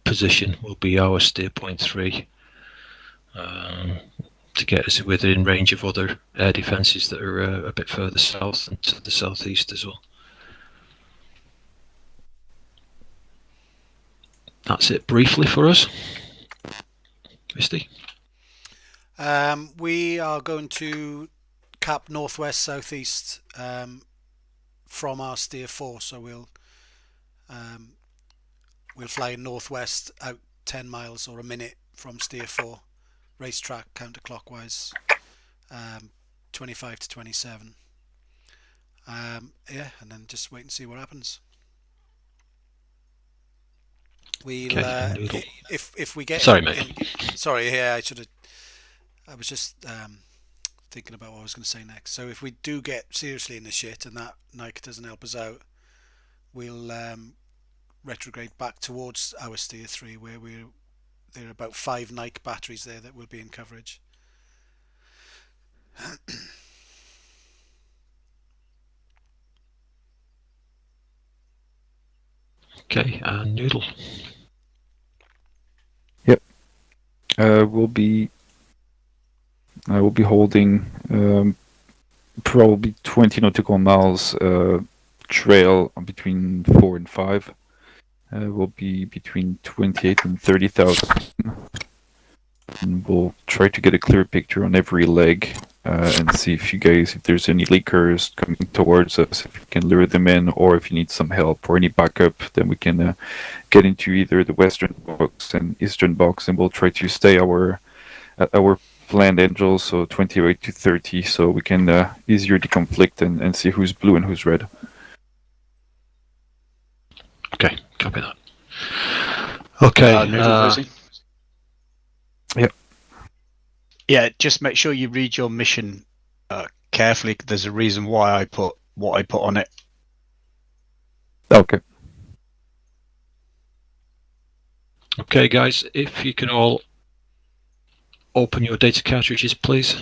position will be our steer point 3 to get us within range of other air defences that are a bit further south and to the southeast as well. That's it briefly for us. Misty? We are going to cap northwest southeast from our steer 4, so we'll fly northwest out 10 miles or a minute from steer 4, racetrack counterclockwise, 25 to 27. Yeah, and then just wait and see what happens. We'll if we get. Sorry, mate. Sorry, yeah, I was just thinking about what I was going to say next. So if we do get seriously in the shit and that Nike doesn't help us out, we'll retrograde back towards our steer 3, where there are about 5 Nike batteries there that will be in coverage. Okay, Noodle. Yep. We'll be holding probably 20 nautical miles trail between 4 and 5. We'll be between 28 and 30,000. And we'll try to get a clear picture on every leg and see if there's any leakers coming towards us, if we can lure them in, or if you need some help or any backup, then we can get into either the western box and eastern box, and we'll try to stay our planned angles, so 28 to 30, so we can easier deconflict and see who's blue and who's red. Okay, copy that. Okay. Noodle, Yep. Yeah, just make sure you read your mission carefully. There's a reason why I put what I put on it. Okay. Okay, guys, if you can all open your data cartridges, please.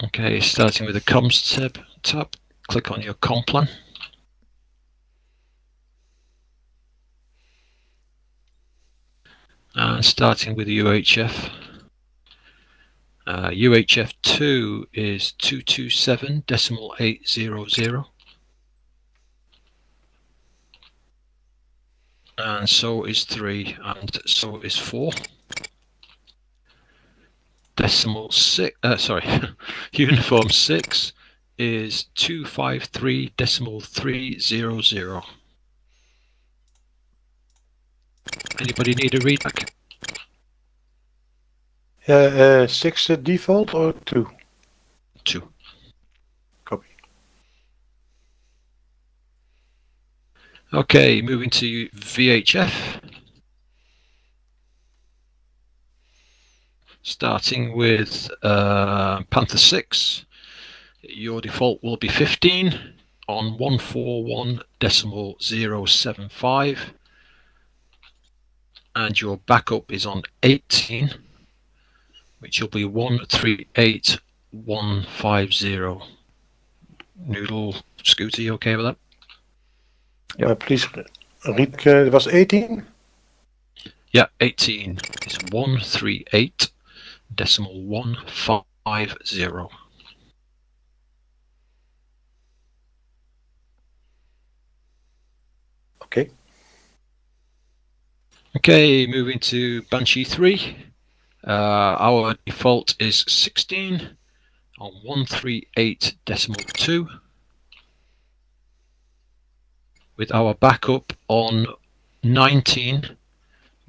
Okay, starting with the comms tab, click on your comm plan. And starting with UHF. UHF 2 is 227.800. And so is 3, and so is 4. Uniform 6 is 253.300. Anybody need a readback? 6 default or 2? 2. Copy. Okay, moving to VHF. Starting with Panther 6, your default will be 15 on 141.075, and your backup is on 18, which will be 138.150. Noodle, Scooter, you okay with that? Yeah. Please read. It was 18? Yeah, 18 is 138.150. Okay. Okay, moving to Banshee 3. Our default is 16 on 138.2, with our backup on 19,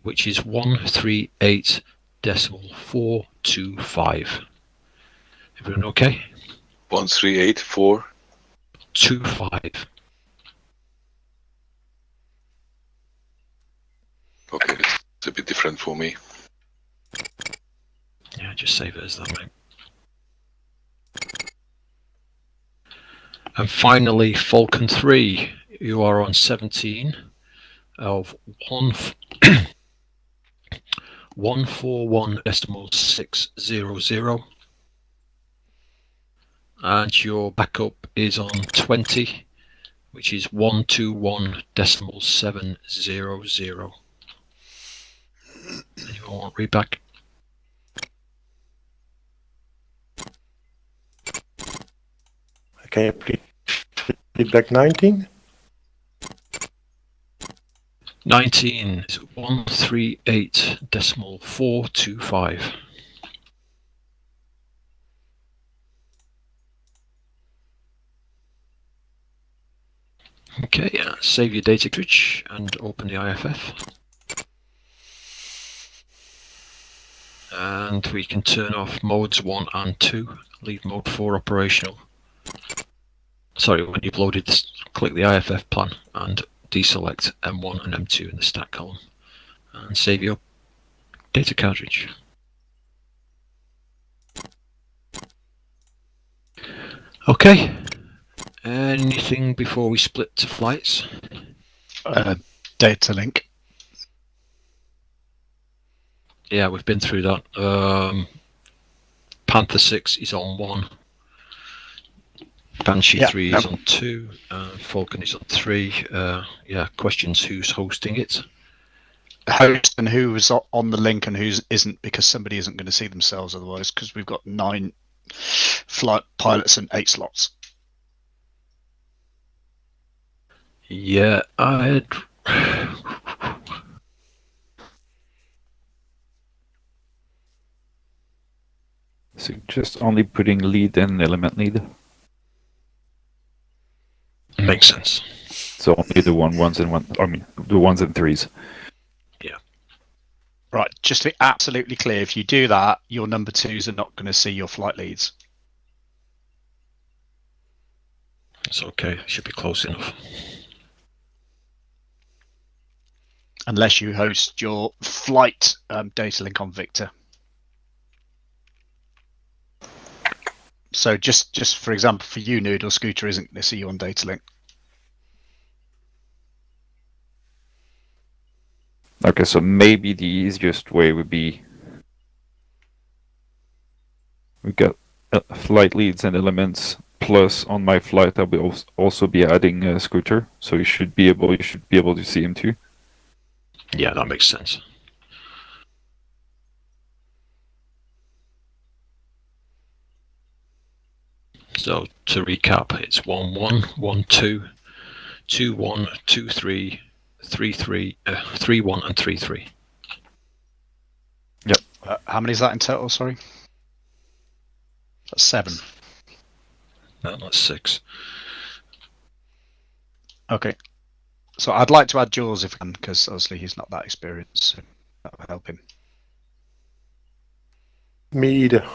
which is 138.425. Everyone okay? 138.425. Okay, it's a bit different for me. Yeah, just save it as that, mate. And finally, Falcon 3, you are on 17 of 141.600, and your backup is on 20, which is 121.700. Anyone want to read back? Can you please read back 19? 19 is 138.425. Okay, save your data cartridge and open the IFF. And we can turn off modes 1 and 2, leave mode 4 operational. Sorry, when you've loaded, click the IFF plan and deselect M1 and M2 in the stack column and save your data cartridge. Okay, anything before we split to flights? Data link. Yeah, we've been through that. Panther 6 is on 1. Banshee 3 is on 2. Falcon is on 3. Yeah, questions who's hosting it? Host and who is on the link and who isn't, because somebody isn't going to see themselves otherwise, because we've got 9 flight pilots and 8 slots. Yeah, I'd... So just only putting lead and element lead. Makes sense. So only the ones and the 1s and 3s. Yeah. Right, just to be absolutely clear, if you do that, your number 2s are not going to see your flight leads. It's okay, should be close enough. Unless you host your flight data link on Victor. So just for example, for you, Noodle, Scooter isn't going to see you on data link. Okay, so maybe the easiest way would be we got flight leads and elements. Plus, on my flight, I will also be adding Scooter, so you should be able to see him too. Yeah, that makes sense. So to recap, it's 1-1, 1-2, 2-1, 2-3, 3-3, 3-1, and 3-3. Yep. How many is that in total? Sorry, that's 7. No, that's 6. Okay. So I'd like to add Jules if I can, because obviously he's not that experienced, so that will help him. Me either.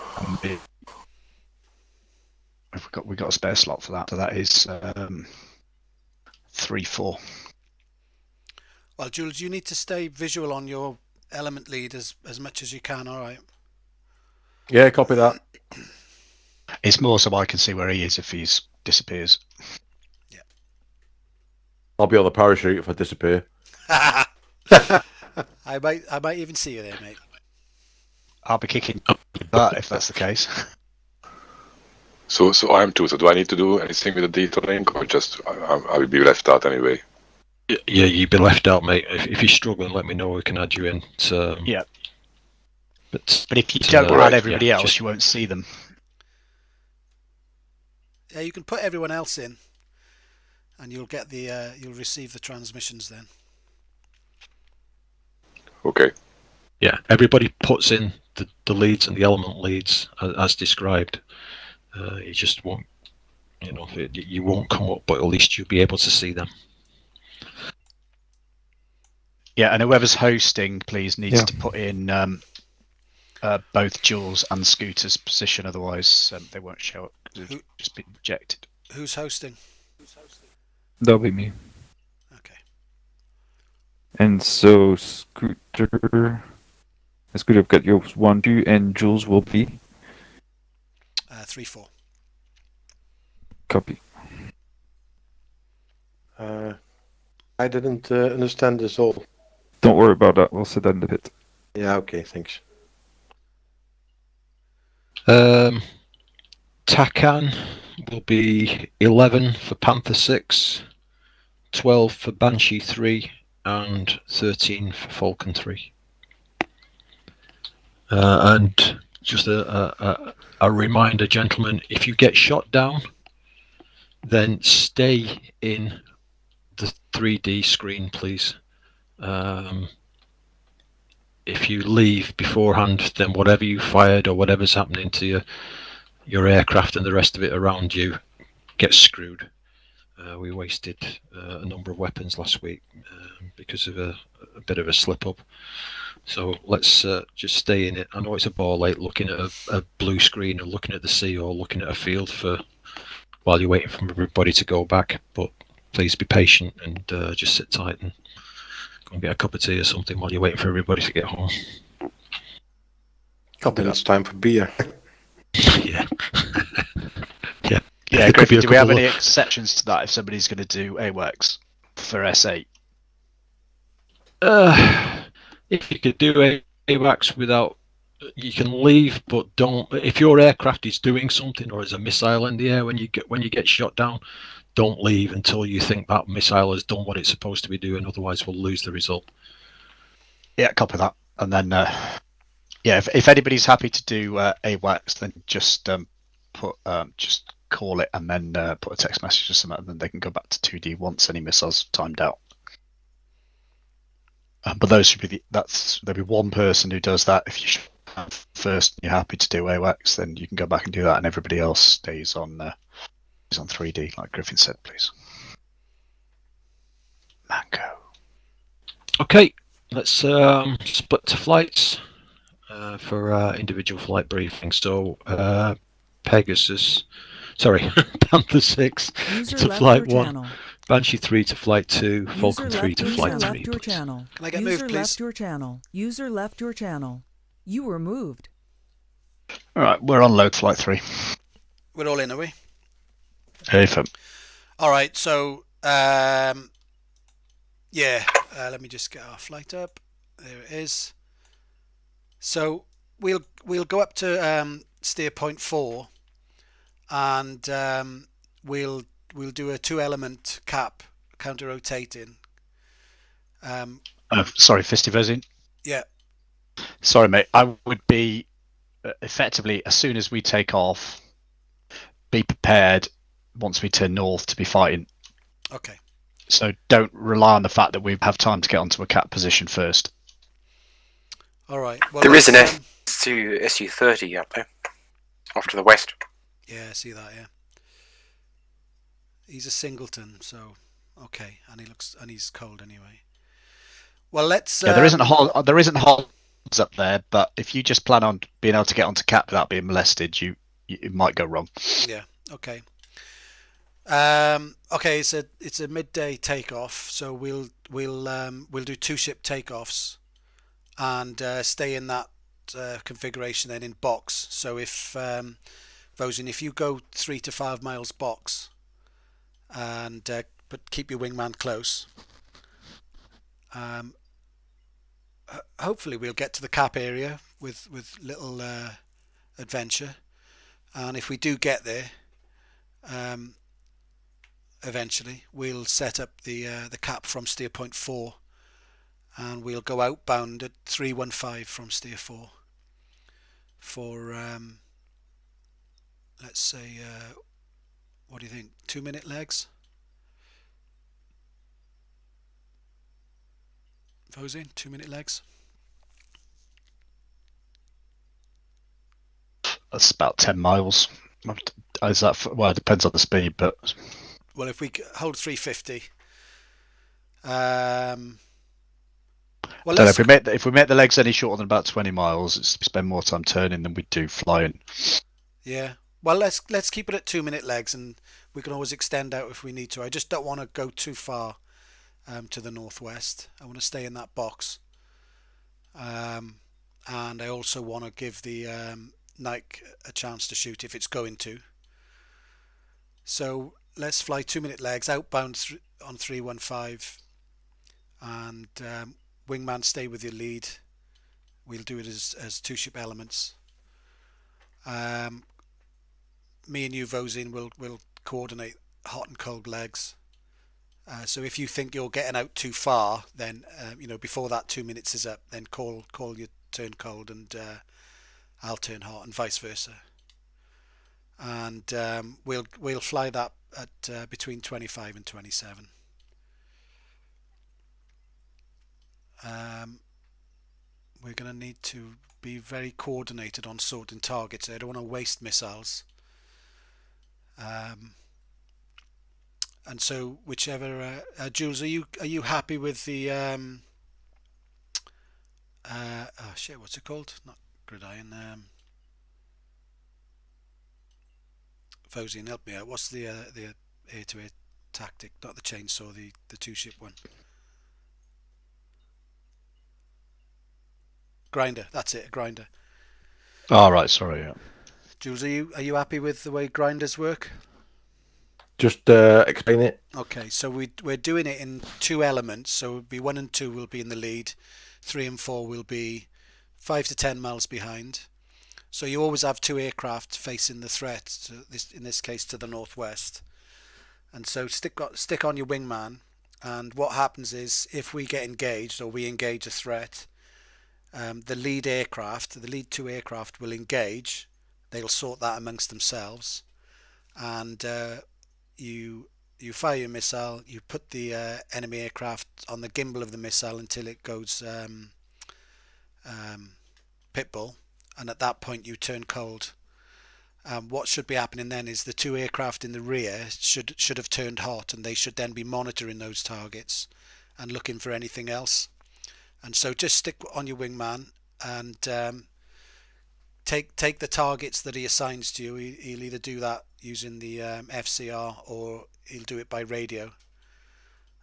We got a spare slot for that, so that is 3-4. Well, Jules, you need to stay visual on your element lead as much as you can, all right? Yeah, copy that. It's more so I can see where he is if he disappears. Yeah. I'll be on the parachute if I disappear. I might even see you there, mate. I'll be kicking that if that's the case. So I'm 2. So do I need to do anything with the data link, or just I will be left out anyway? Yeah, you'd be left out, mate. If you're struggling, let me know. We can add you in. Yeah. But if you don't add everybody else, just... you won't see them. Yeah, you can put everyone else in, and you'll get you'll receive the transmissions then. Okay. Yeah, everybody puts in the leads and the element leads as described. You just won't, you won't come up, but at least you'll be able to see them. Yeah, and whoever's hosting, please needs to put in both Jules and Scooter's position, otherwise they won't show up. They'll just be rejected. Who's hosting? That'll be me. Okay. And so Scooter, I've got yours 1, 2, and Jules will be 3-4. Copy. I didn't understand this all. Don't worry about that. We'll sit down in a bit. Yeah, okay, thanks. Takan will be 11 for Panther 6. 12 for Banshee 3, and 13 for Falcon 3. And just a reminder, gentlemen, if you get shot down, then stay in the 3D screen, please. If you leave beforehand, then whatever you fired or whatever's happening to your aircraft and the rest of it around you gets screwed. We wasted a number of weapons last week because of a bit of a slip up. So let's just stay in it. I know it's a ball late looking at a blue screen or looking at the sea or looking at a field while you're waiting for everybody to go back. But please be patient and just sit tight and go and get a cup of tea or something while you're waiting for everybody to get home. Then it's time for beer. Yeah. Yeah. Yeah, Griffin, do we have any exceptions to that if somebody's going to do AWACS for S8? If you could do AWACS without, you can leave, but don't. If your aircraft is doing something or there's a missile in the air when you get shot down, don't leave until you think that missile has done what it's supposed to be doing. Otherwise, we'll lose the result. Yeah, copy that. And then, yeah, if anybody's happy to do AWACS, then just just call it and then put a text message or something, and then they can go back to 2D once any missiles timed out. But those should be there'll be one person who does that. If you have first, and you're happy to do AWACS, then you can go back and do that, and everybody else stays on 3D, like Griffin said, please. Mango. Okay, let's split to flights for individual flight briefing. So Pegasus, sorry, Panther 6 to flight 1. Banshee 3 to flight 2, Falcon 3 to flight 3. Can I get moved, please? Left your channel. User left your channel. You were moved. All right, we're on load flight 3. We're all in, are we? Hey, all right, so yeah, let me just get our flight up. There it is. So we'll go up to steer point 4, and we'll do a 2-element cap counter-rotating. Sorry, Fisty Vezin. Yeah. Sorry, mate. I would be effectively, as soon as we take off, be prepared once we turn north to be fighting. Okay. So don't rely on the fact that we have time to get onto a cap position first. All right. Well, there is an SU-30 up there, off to the west. Yeah, I see that. Yeah. He's a singleton, so okay, and he's cold anyway. Well, let's. Yeah, there isn't holds up there, but if you just plan on being able to get onto cap without being molested, it might go wrong. Yeah. Okay. Okay. It's a midday takeoff, so we'll do 2-ship takeoffs, and stay in that configuration then in box. So if Vosin, if you go 3 to 5 miles box, and but keep your wingman close. Hopefully we'll get to the cap area with little adventure, and if we do get there, eventually we'll set up the cap from steer point 4, and we'll go outbound at 315 from steer 4 for let's say what do you think, 2-minute legs? Vosin, 2-minute legs? That's about 10 miles. Is that well, it depends on the speed, but well, if we hold 350, well, if we make the legs any shorter than about 20 miles, it's spend more time turning than we do flying. Yeah. Well, let's keep it at 2-minute legs, and we can always extend out if we need to. I just don't want to go too far to the northwest. I want to stay in that box, and I also want to give the Nike a chance to shoot if it's going to. So let's fly 2-minute legs outbound on 315, and wingman stay with your lead. We'll do it as 2-ship elements. Me and you, Vosin, will coordinate hot and cold legs, So if you think you're getting out too far, then before that 2 minutes is up, then call your turn cold, and I'll turn hot, and vice versa. And we'll fly that at between 25 and 27. We're going to need to be very coordinated on sorting targets. I don't want to waste missiles. And so whichever Jules, are you happy with the what's it called? Not gridiron. Fosian, help me out. What's the air-to-air tactic? Not the chainsaw, the two-ship one. Grinder. That's it, a grinder. Oh, right. Sorry. Yeah. Jules, are you happy with the way grinders work? Just explain it. Okay, so we're doing it in two elements. So it'll be 1 and 2 will be in the lead, 3 and 4 will be 5 to 10 miles behind. So you always have two aircraft facing the threat. In this case, to the northwest. And so stick on your wingman. And what happens is, if we get engaged or we engage a threat, the lead two aircraft will engage. They'll sort that amongst themselves, and you fire your missile. You put the enemy aircraft on the gimbal of the missile until it goes pitbull, and at that point you turn cold. What should be happening then is the two aircraft in the rear should have turned hot, and they should then be monitoring those targets and looking for anything else. And so just stick on your wingman and take the targets that he assigns to you. He'll either do that using the FCR, or he'll do it by radio.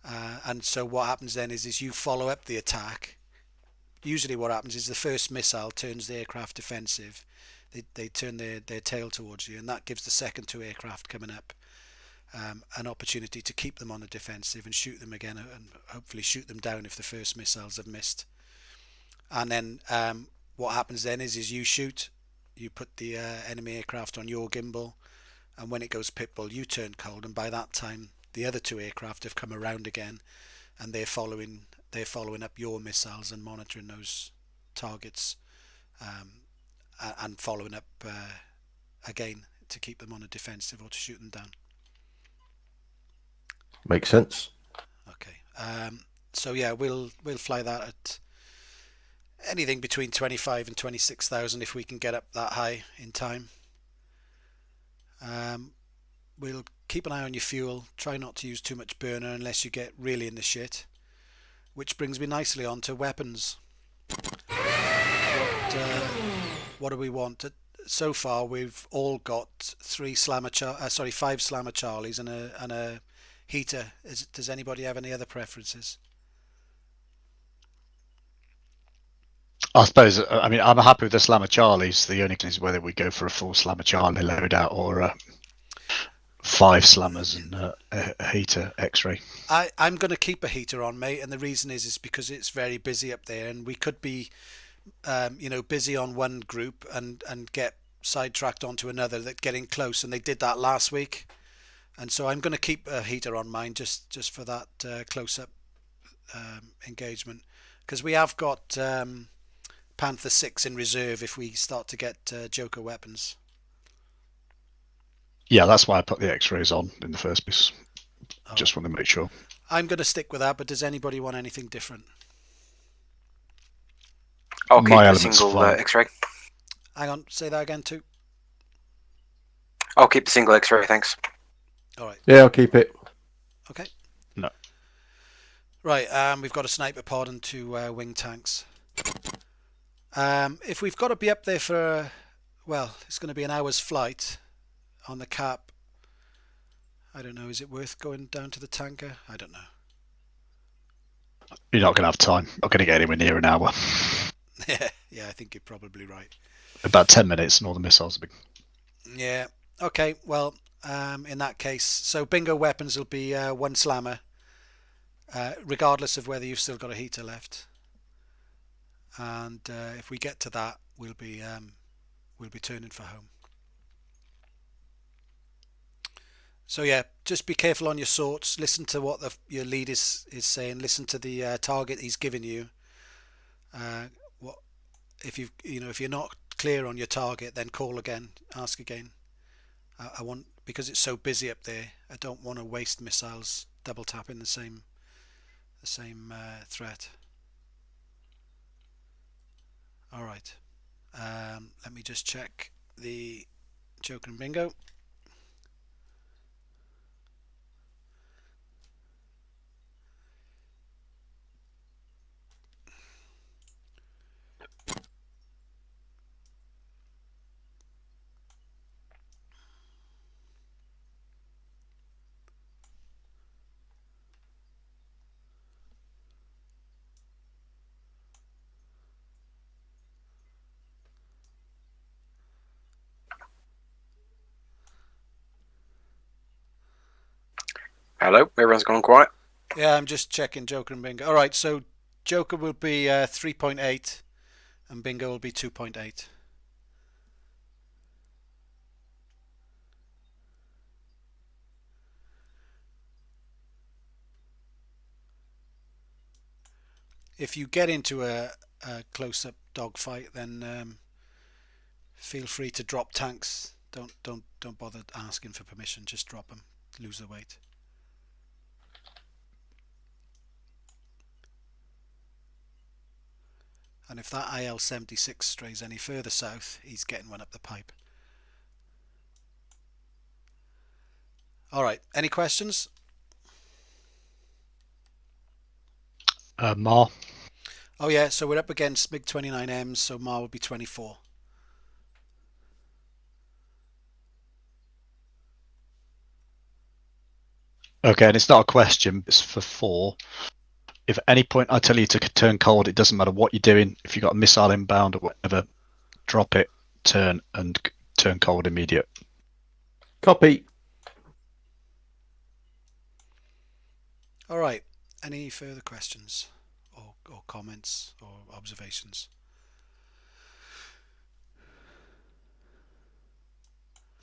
And so what happens then is you follow up the attack. Usually what happens is the first missile turns the aircraft defensive. They turn their tail towards you, and that gives the second two aircraft coming up an opportunity to keep them on the defensive and shoot them again, and hopefully shoot them down if the first missiles have missed. And then what happens then is you shoot, you put the enemy aircraft on your gimbal, and when it goes pitbull you turn cold, and by that time the other two aircraft have come around again, and they're following up your missiles and monitoring those targets, and following up again to keep them on a defensive or to shoot them down. Makes sense. Okay. So yeah, we'll fly that at anything between 25 and 26,000 if we can get up that high in time. We'll keep an eye on your fuel. Try not to use too much burner unless you get really in the shit. Which brings me nicely on to weapons. What do we want? So far we've all got 5 Slammer Charlies and a heater. Does anybody have any other preferences? I suppose, I mean, I'm happy with the Slammer Charlies. The only thing is whether we go for a full Slammer Charlie loadout or 5 Slammers and a heater X-ray. I'm going to keep a heater on, mate, and the reason is because it's very busy up there, and we could be busy on one group and get sidetracked onto another that getting close, and they did that last week. And so I'm going to keep a heater on mine just for that close-up engagement, because we have got Panther 6 in reserve if we start to get Joker weapons. Yeah, that's why I put the X-rays on in the first place. Just want to make sure. I'm going to stick with that, but does anybody want anything different? I'll keep the single X-ray. Hang on, say that again too. I'll keep the single X-ray, thanks. All right. Yeah, I'll keep it. Okay. No. Right, we've got a sniper pod and 2 wing tanks. If we've got to be up there for, it's going to be an hour's flight on the cap. I don't know, is it worth going down to the tanker? I don't know. You're not going to have time. Not going to get anywhere near an hour. Yeah, I think you're probably right. About 10 minutes and all the missiles will be... Yeah, okay, well, in that case, so bingo weapons will be 1 Slammer, regardless of whether you've still got a heater left. And if we get to that, we'll be turning for home. So yeah, just be careful on your sorts. Listen to what your lead is saying. Listen to the target he's given you. What if if you're not clear on your target, then call again, ask again. I want, because it's so busy up there, I don't want to waste missiles double tapping the same threat. All right. Let me just check the Joker and Bingo. Hello, everyone's gone quiet. Yeah, I'm just checking Joker and Bingo. All right, so Joker will be 3.8 and Bingo will be 2.8. If you get into a close-up dogfight, then feel free to drop tanks. Don't bother asking for permission. Just drop them. Lose the weight. And if that IL-76 strays any further south, he's getting one up the pipe. All right. Any questions? Mar. Oh yeah. So we're up against MiG-29Ms. So Mar will be 24. Okay, and it's not a question. It's for 4. If at any point I tell you to turn cold, it doesn't matter what you're doing. If you've got a missile inbound or whatever, drop it, turn cold immediate. Copy. All right. Any further questions or comments or observations?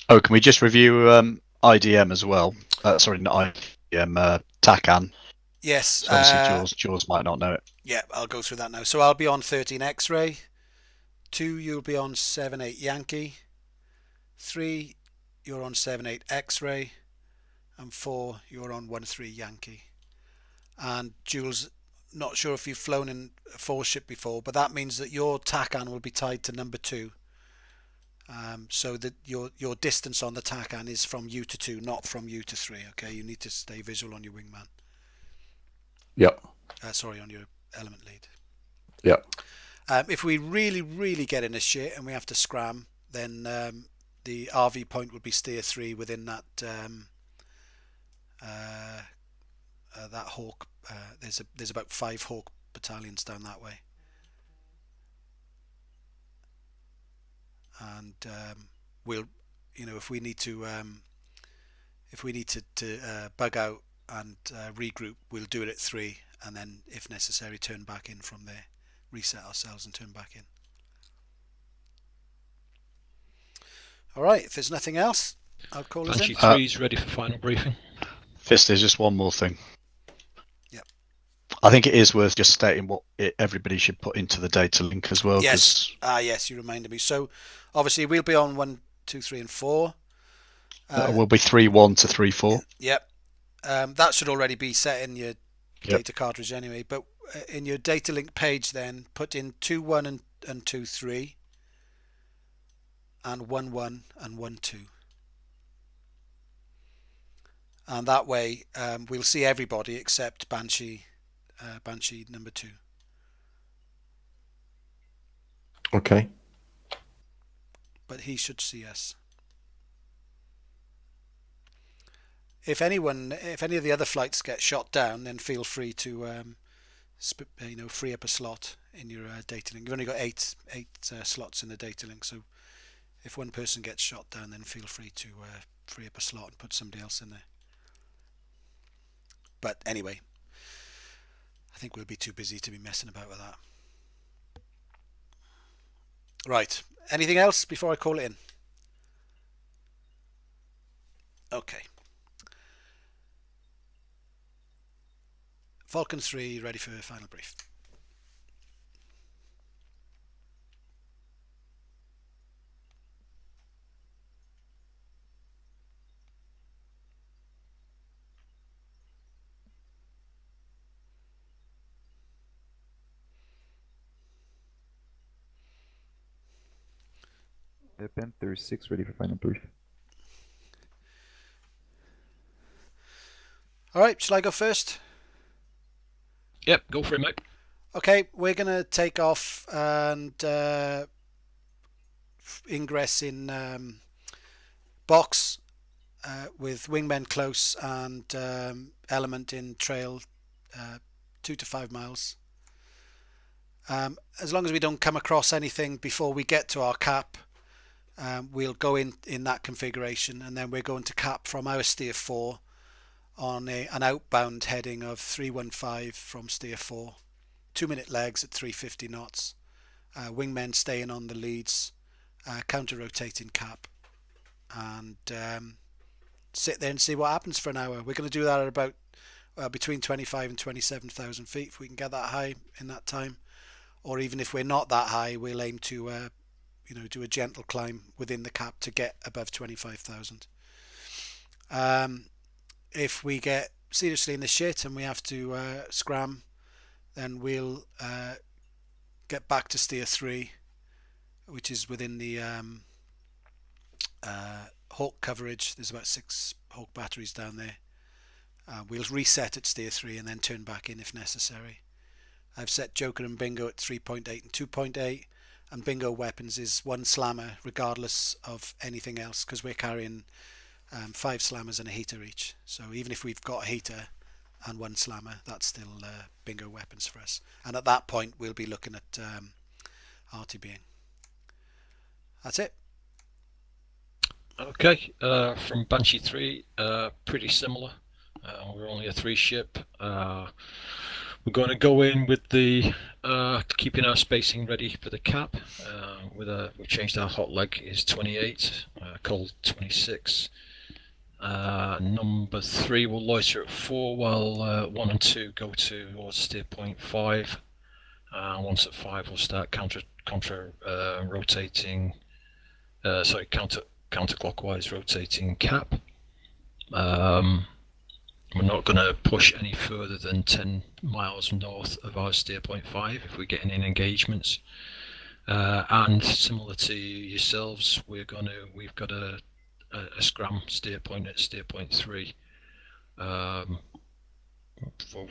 Oh, can we just review IDM as well? Sorry, not IDM, TACAN. Yes. So obviously, Jaws might not know it. Yeah, I'll go through that now. So I'll be on 13 X-ray. 2, you'll be on 7-8 Yankee. 3, you're on 7-8 X-ray. And 4, you're on 1-3 Yankee. And Jules, not sure if you've flown in a 4 ship before, but that means that your TACAN will be tied to number 2. So that your distance on the TACAN is from U to 2, not from U to 3. Okay, you need to stay visual on your wingman. Yep. Sorry, on your element lead. Yep. If we really get in a shit and we have to scram, then the RV point would be steer 3 within that that Hawk. There's about 5 Hawk battalions down that way, and we'll, if we need to bug out and regroup, we'll do it at 3, and then if necessary turn back in from there, reset ourselves and turn back in. All right, if there's nothing else, I'll call us in. Banshee 3 is ready for final briefing. Fist, there's just one more thing. Yep. I think it is worth just stating what everybody should put into the data link as well. Yes. Yes, you reminded me. So obviously we'll be on 1, 2, 3, and 4. We'll be 3-1 to 3-4. Yep. That should already be set in your data cartridge anyway. But in your data link page, then put in 2-1 and 2-3, and 1-1 and 1-2. And that way we'll see everybody except Banshee number 2. Okay. But he should see us. If any of the other flights get shot down, then feel free to free up a slot in your data link. You've only got eight slots in the data link, so if one person gets shot down, then feel free to free up a slot and put somebody else in there. But anyway, I think we'll be too busy to be messing about with that. Right. Anything else before I call it in? Okay. Falcon 3 ready for final brief. Panther 6 ready for final brief. All right, shall I go first? Yep, go for it, mate. Okay, we're going to take off and ingress in box with wingmen close and element in trail 2 to 5 miles. As long as we don't come across anything before we get to our cap, we'll go in that configuration, and then we're going to cap from our steer 4 on an outbound heading of 315 from steer 4. 2-minute legs at 350 knots. Wingmen staying on the leads, counter-rotating cap, and sit there and see what happens for an hour. We're going to do that at about between 25 and 27,000 feet if we can get that high in that time. Or even if we're not that high, we'll aim to do a gentle climb within the cap to get above 25,000. If we get seriously in the shit and we have to scram, then we'll get back to steer 3, which is within the Hawk coverage. There's about 6 Hawk batteries down there. We'll reset at steer 3 and then turn back in if necessary. I've set Joker and Bingo at 3.8 and 2.8, and Bingo weapons is 1 slammer regardless of anything else, because we're carrying 5 slammers and a heater each. So even if we've got a heater and 1 slammer, that's still Bingo weapons for us. And at that point we'll be looking at RTBing. That's it. Okay, from Banshee 3, pretty similar. We're only a 3 ship. We're going to go in with the keeping our spacing ready for the cap. We've changed our hot leg is 28, cold 26. Number 3 will loiter at 4, while 1 and 2 go towards steer point 5. Once at 5, we'll start rotating. Counterclockwise rotating cap. We're not going to push any further than 10 miles north of our steer point 5 if we're getting in engagements. And similar to yourselves, we've got a scram steer point at steer point 3.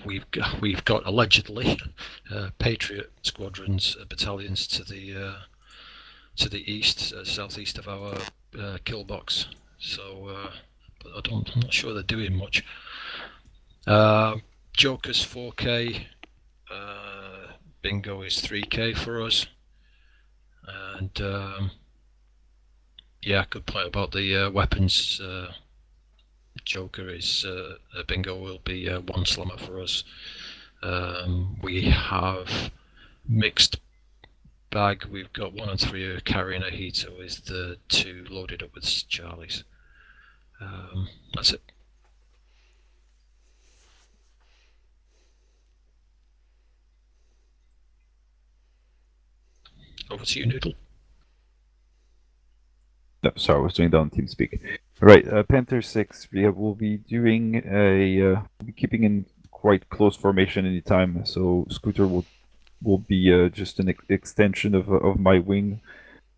We've got allegedly Patriot squadrons, battalions to the east, southeast of our kill box. So, but I'm not sure they're doing much. Joker's 4K, Bingo is 3K for us, and good point about the weapons. Joker is Bingo will be 1 slammer for us. We have mixed bag. We've got 1 and 3 are carrying a heater with the 2 loaded up with Charlies. That's it. Over to you, Noodle. No, sorry, I was doing that on TeamSpeak. Right, Panther 6, we'll be doing we'll be keeping in quite close formation anytime, so Scooter will be just an extension of my wing,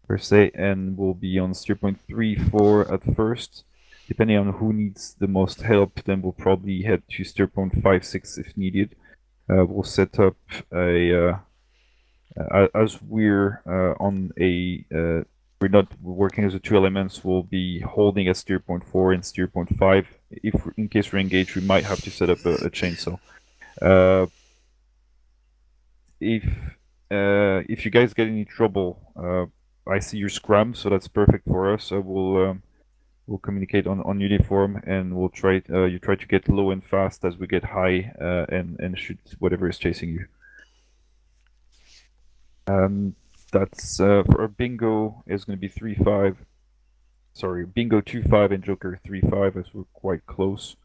per se, and we'll be on steer point 3, 4 at first. Depending on who needs the most help, then we'll probably head to steer point 5, 6 if needed. We'll set up as we're on a we're not working as a 2 elements, we'll be holding at steer point 4 and steer point 5. If in case we're engaged, we might have to set up a chainsaw. If you guys get any trouble, I see your scram, so that's perfect for us. We'll communicate on uniform, and we'll try. You try to get low and fast as we get high, and shoot whatever is chasing you. That's for our Bingo is going to be 3-5. Sorry, Bingo 2-5 and Joker 3-5, as we're quite close.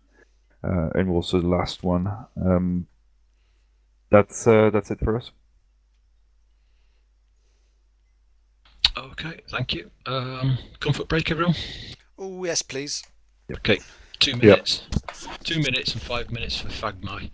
And also the last one. That's it for us. Okay, thank you. Comfort break, everyone. Oh yes, please. Okay, 2 minutes. 2 minutes and 5 minutes for Fagmai.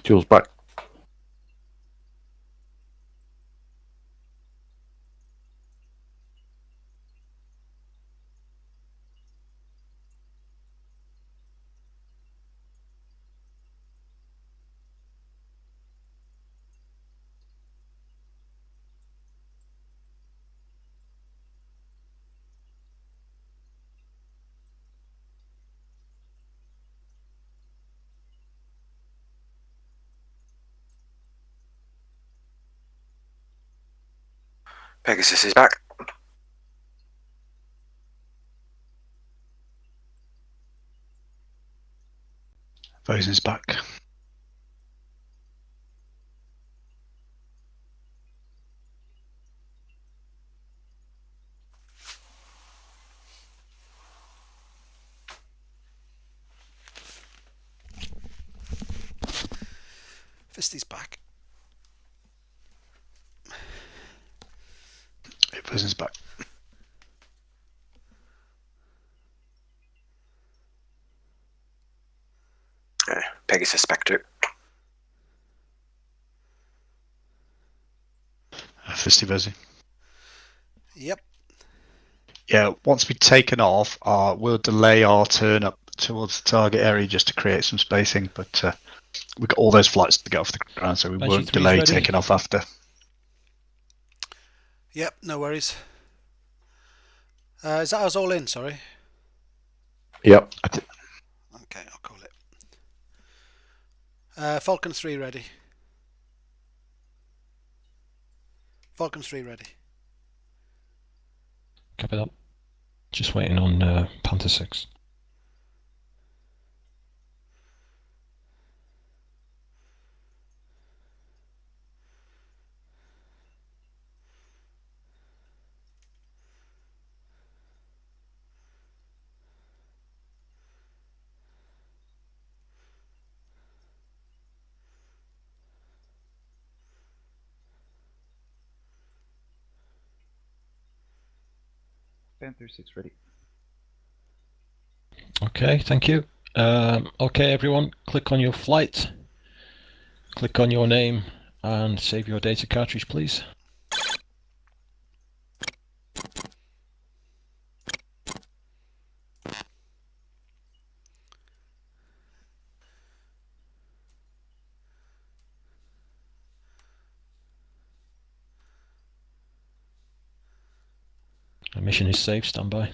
Jules back. Pegasus is back. Bosun's back. Fisty's back. Bosun's back. Pegasus back too. Fisty busy. Yep. Yeah, once we've taken off, we'll delay our turn up towards the target area just to create some spacing, but we've got all those flights to get off the ground, so we Banshee won't 3's delay ready. taking off after. Yep, no worries. Is that us all in? Sorry. Yep. Okay, I'll call it. Falcon 3 ready. Falcon 3 ready. Copy that. Just waiting on Panther 6. Panther 6 ready. Okay, thank you. Okay, everyone, click on your flight. Click on your name and save your data cartridge, please. The mission is saved, stand by.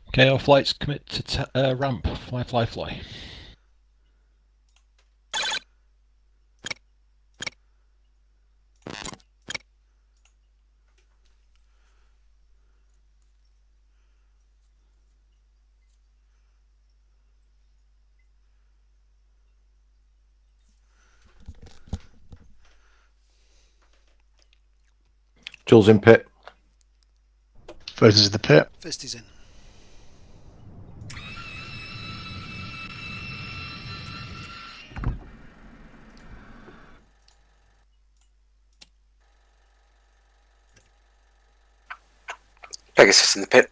Okay, our flights commit to ramp. Fly, fly, fly. Jules in pit. Bosun's in the pit. Fisty's in. Pegasus in the pit.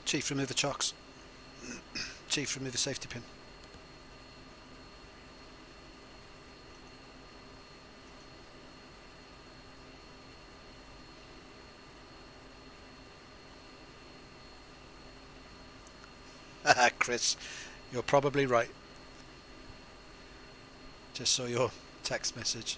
Chief, remove the chocks. Chief, remove the safety pin. Chris, you're probably right. Just saw your text message.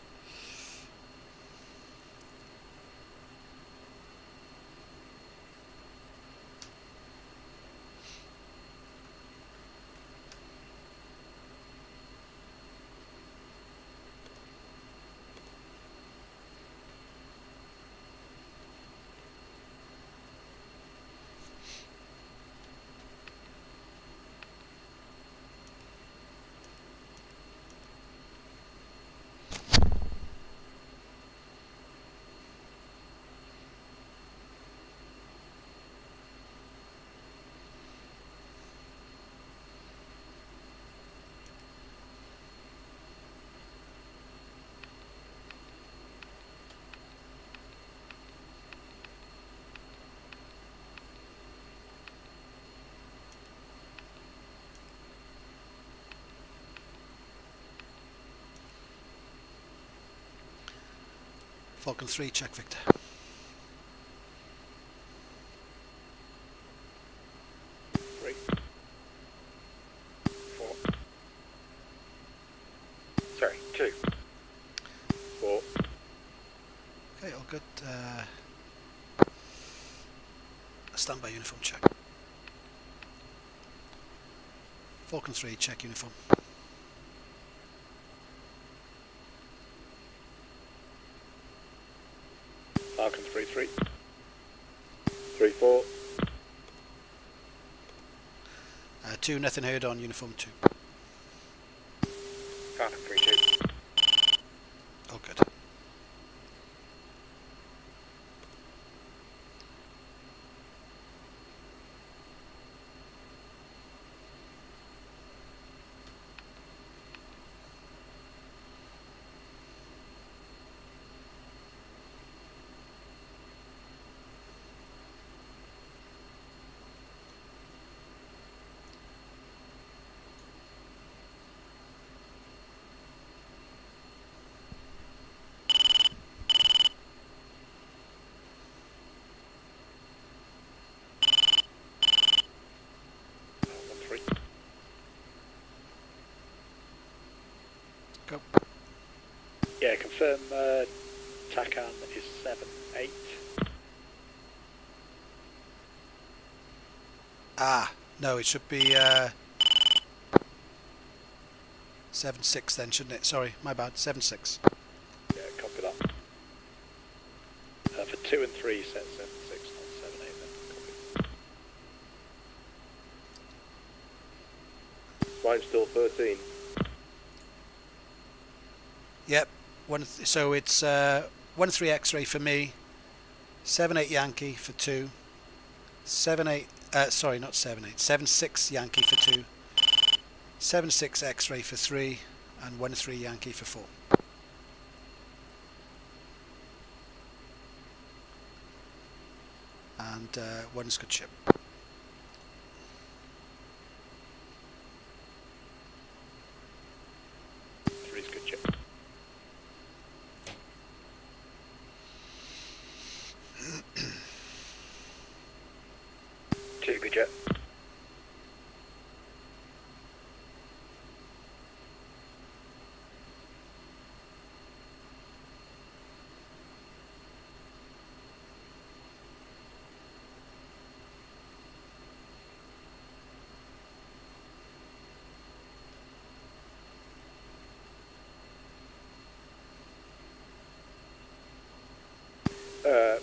Falcon 3, check Victor. Three. 4. Sorry, 2. 4. Okay, all good. Standby uniform check. Falcon 3, check uniform. Falcon 3-3. 3-4. 2, nothing heard on uniform 2. Falcon 3-2. All good. confirm TACAN is 7-8. Ah, no, it should be 7-6 then, shouldn't it? Sorry, my bad. 7-6. Yeah, copy that. For 2 and 3, set 7-6, not 7-8 then. Copy. Mine's still 13. Yep. So it's 1-3 X-ray for me, 7-8 Yankee for 2, 7-8. Sorry, not 7-8. 7-6 Yankee for 2, 7-6 X-ray for 3, and 1-3 Yankee for 4. And 1's good ship. 3's good ship. Two good jet.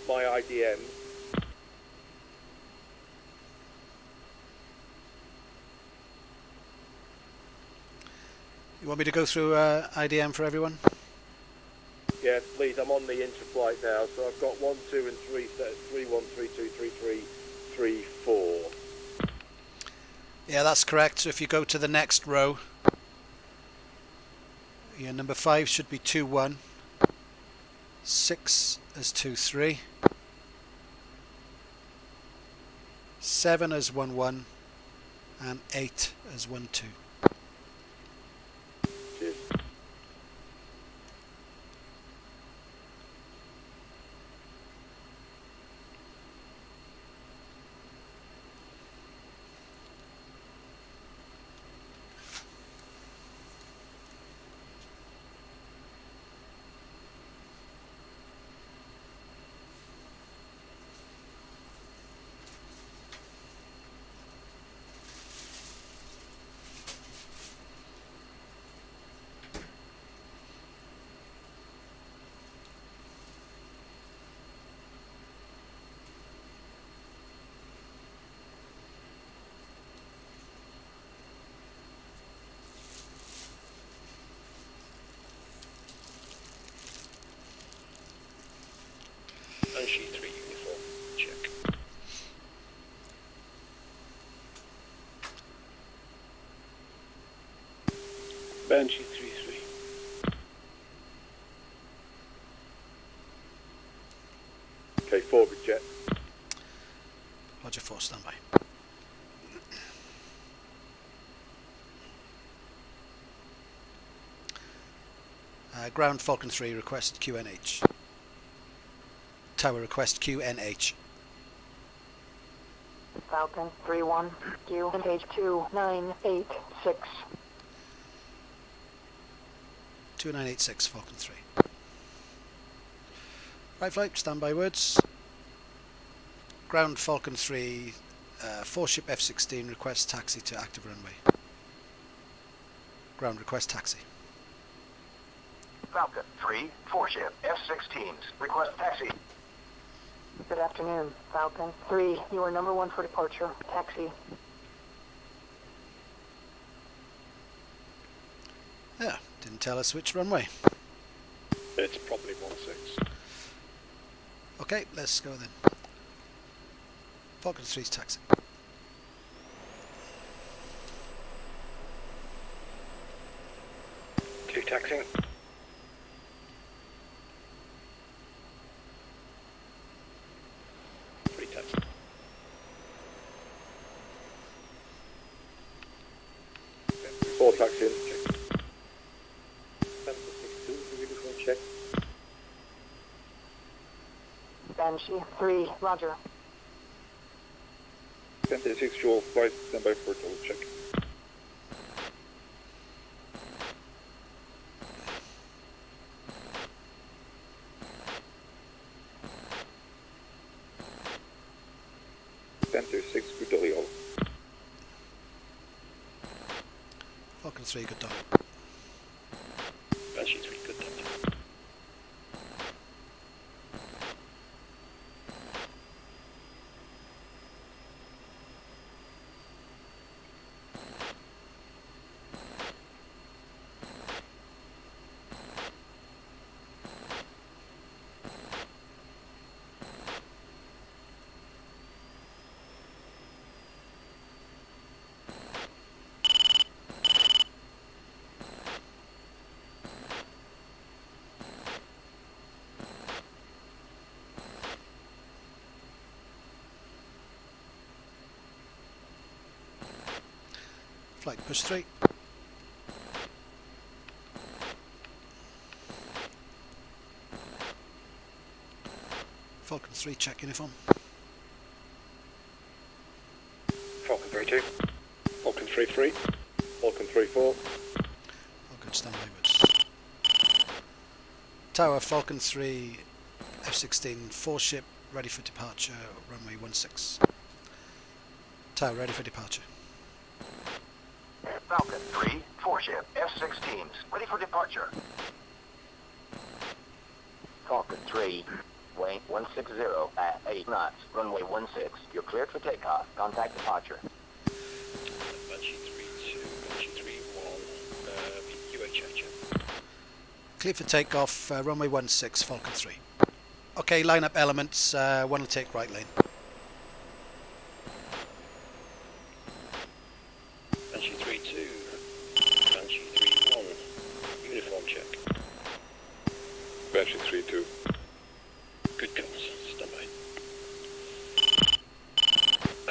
My IDM. You want me to go through IDM for everyone? Yeah, please. I'm on the interflight now, so I've got 1, 2, and 3 set. 3, 1, 3, 2, 3, 3, 3, 4. Yeah, that's correct. So if you go to the next row, your number 5 should be 2, 1. 6 as 2, 3. 7 as 1, 1. And 8 as 1, 2. Cheers. Banshee 3 uniform. Check. Banshee 3-3. Okay, 4 good jet. Roger 4, standby. Ground Falcon 3, request QNH. Tower request QNH. Falcon 3-1, QNH 2986. 2986, Falcon 3. Right flight, standby words. Ground Falcon 3, 4-ship F-16, request taxi to active runway. Ground request taxi. Falcon 3, 4-ship F-16s, request taxi. Good afternoon, Falcon 3. You are number 1 for departure. Taxi. Yeah, didn't tell us which runway. It's probably 1-6. Okay, let's go then. Falcon 3's taxi. Two taxiing. Three taxi. Four taxiing. Check. 762, uniform check. Banshee 3, roger. 10-6 dual flight, standby for total check. Falcon 3, good dog. Banshee 3, good dog. Flight push 3. Falcon 3, check uniform. Falcon 3-2. Falcon 3-3. Falcon 3-4. All good, stand by woods. Tower, Falcon 3, F-16, 4 ship, ready for departure, runway 16. Tower, ready for departure. Falcon 3, 4 ship, F-16s, ready for departure. Falcon 3, weight 160 at 8 knots, runway 16. You're cleared for takeoff. Contact departure. Banshee 3-2, Banshee 3-1, UHH. Clear for takeoff, runway 16, Falcon 3. Okay, line up elements, one will take right lane. Banshee 3-2, Banshee 3-1, uniform check. Banshee 3-2. Good calls, stand by.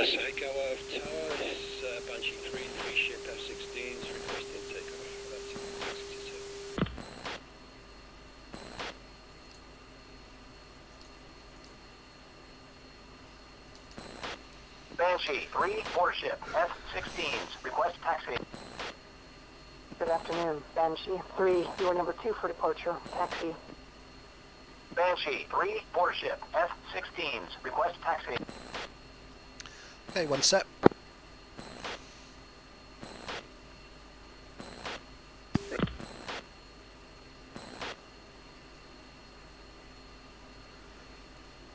As I go out of towers, Banshee 3 ship F-16s requesting takeoff. That's taxi to 2. Banshee 3, 4 ship, F-16s, request taxi. Good afternoon. Banshee 3, you are number 2 for departure. Taxi. Banshee 3, 4 ship, F-16s, request taxi. Okay, one set.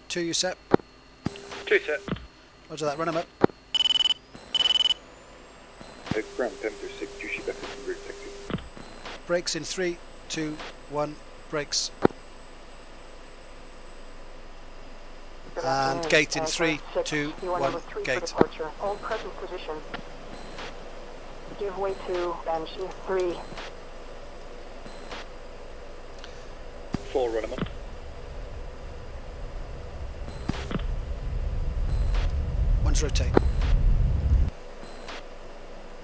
Two, you set. 2 set. Roger that, run 'em up. Ground 10-6, 2 ship F-16 route taxi. Brakes in 3, 2, 1, brakes. Good And afternoon. gate in Anchor 3, 6, 2, you are 1, number 3 gate. for departure. Hold present position. Give way to Banshee 3. 4 run 'em up. One's rotate.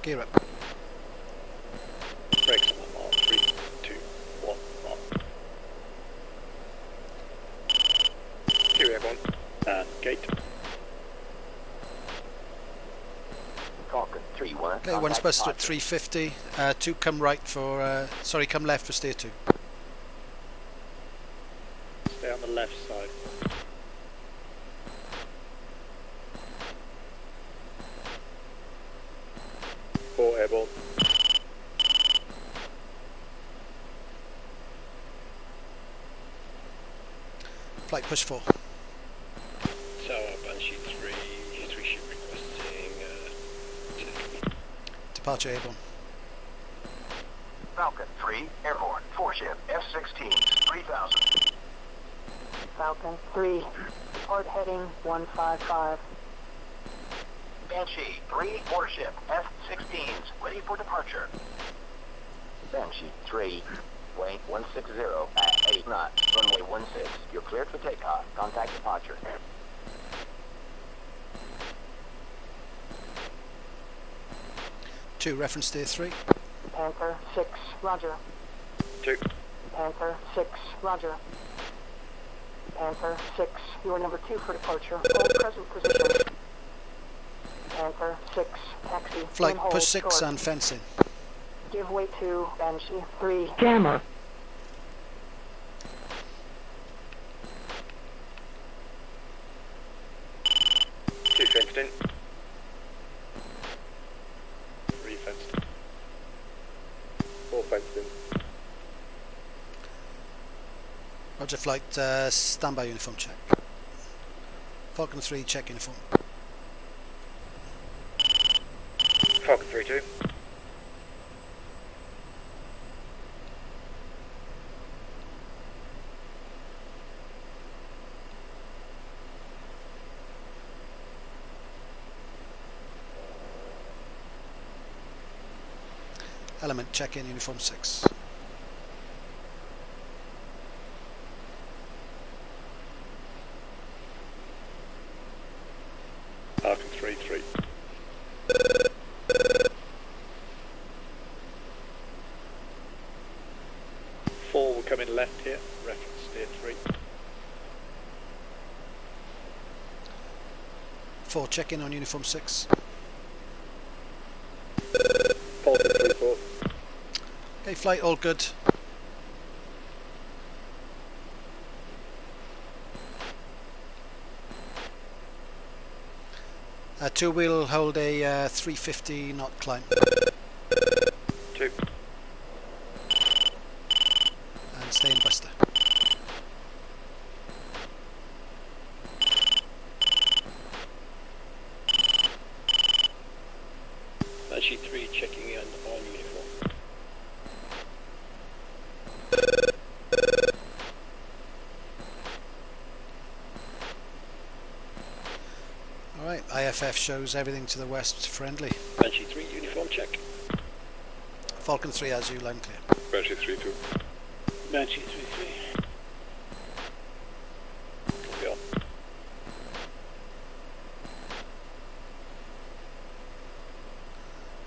Gear up. Brakes on that mark. 3, 2, 1, mark. Here everyone. And gate. Falcon 3, 1. Okay, one's busted at 350. Two come right for, sorry, come left for steer 2. Stay on the left side. Four airborne. Flight push 4. Tower, Banshee 3 ship requesting take. Departure airborne. Falcon 3, airborne, 4 ship, F-16s, 3000. Falcon 3, depart heading 155. Banshee 3, 4 ship, F-16s, ready for departure. Banshee 3, weight 160 at 8 knots, runway 16. You're cleared for takeoff. Contact departure. Two, reference steer 3. Panther 6, roger. 2. Panther 6, roger. Panther 6, you are number 2 for departure. Hold present position. Panther 6, taxi. Flight and hold push 6 short. and fencing. Give way to Banshee 3. Jammer. Two fenced in. 3 fenced. Houston. Roger, flight, standby uniform check. Falcon 3, check uniform. Falcon 3-2. Element, check in uniform 6. Falcon 3-3. Four will come in left here, reference steer 3. 4, check in on uniform 6. Falcon 3-4. Okay, flight, all good. Two will hold a 350 knot climb. 2. And stay in Buster. Banshee 3 checking in on uniform. Alright, IFF shows everything to the west friendly. Banshee 3 uniform check. Falcon 3 has you line clear. Banshee 3-2. Banshee 3-3. Copy on.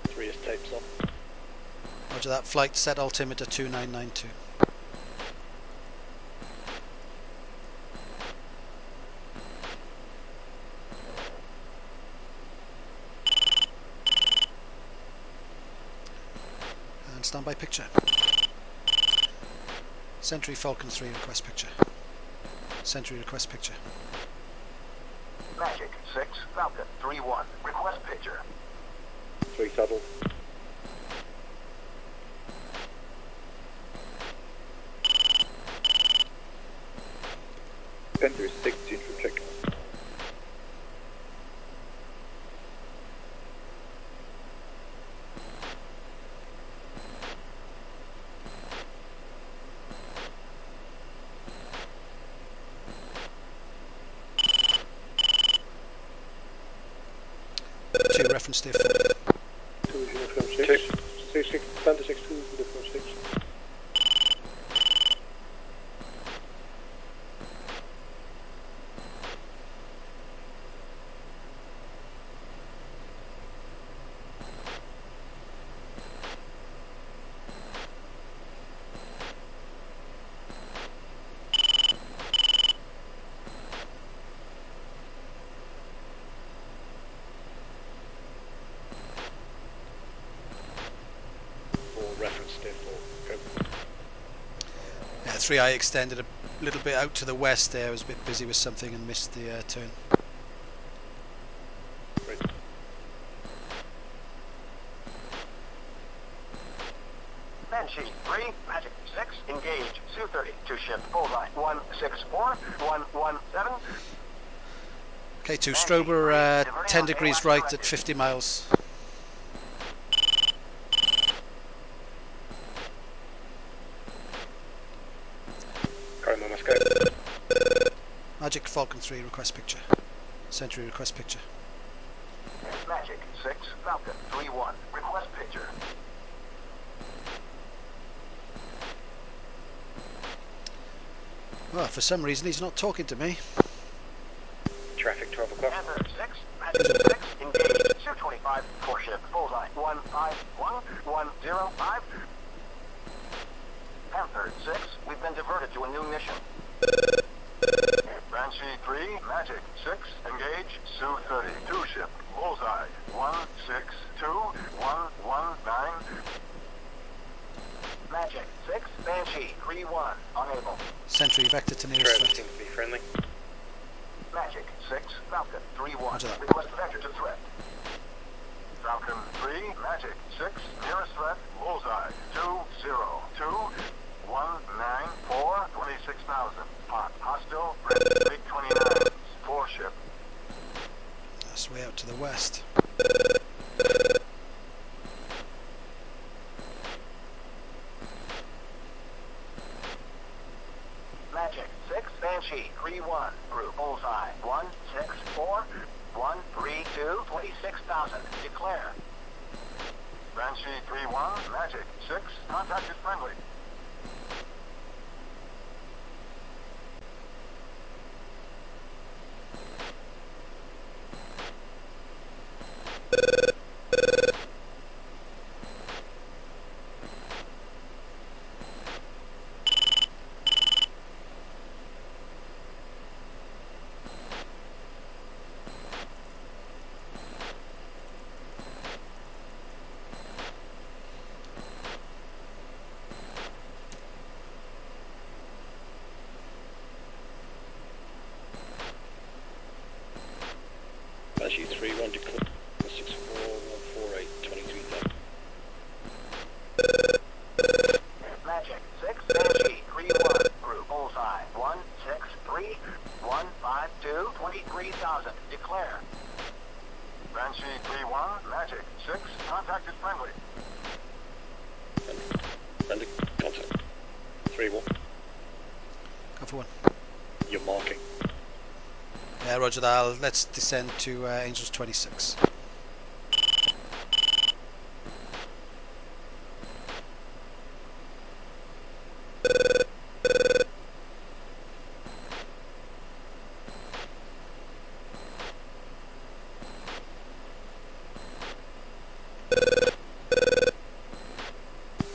Three is tapes on. Roger that, flight set altimeter 2992. And standby picture. Sentry Falcon 3 request picture. Sentry request picture. Magic 6, Falcon 3-1. Request picture. 3 saddle. Panther 6, uniform check. Two reference steer 4. 2 is uniform 6. 6 Panther 6, 2 uniform 6. Reference steer 4. Go. Yeah, 3I extended a little bit out to the west there. I was a bit busy with something and missed the turn. Great. Banshee 3, Magic 6, engage, Su-30, 2 ship, bullseye, 164, 117. K2, Strober 10 degrees right at 50 miles. Carmo must go. Magic Falcon 3 request picture. Sentry request picture. Magic 6, Falcon 3-1, request picture. Well, for some reason he's not talking to me. Traffic 12 o'clock. Panther 6, Magic 6, engage, Su-25, 4 ship, bullseye, 151, 105. Panther 6, we've been diverted to a new mission. Banshee 3, Magic 6, engage, Su-30, 2 ship, bullseye, 162, 119. Magic 6, Banshee 3-1, unable. Sentry vector to nearest Traffic threat. seems to be friendly. Magic 6, Falcon 3-1, Roger that. request vector to threat. Falcon 3, Magic 6, nearest threat, bullseye, 2-0. 194, 26,000. Hot. Hostile, red, MiG-29s. 4 ship. That's way out to the west. Magic, 6, Banshee, 3-1, group, bullseye, 1, 6, 4, 1, 3, 2, 26,000, declare. Banshee 3-1, Magic, 6, contact is friendly. Banshee 3-1, declare. 64148, 23,000. Magic, 6, Banshee, 3-1, group, bullseye, 1, 6, 3, 1, 5, 2, 23,000, declare. Banshee 3-1, Magic, 6, contact is friendly. Friendly, contact. 3-1. Go for one. You're marking. Yeah, roger that. Let's descend to Angels 26.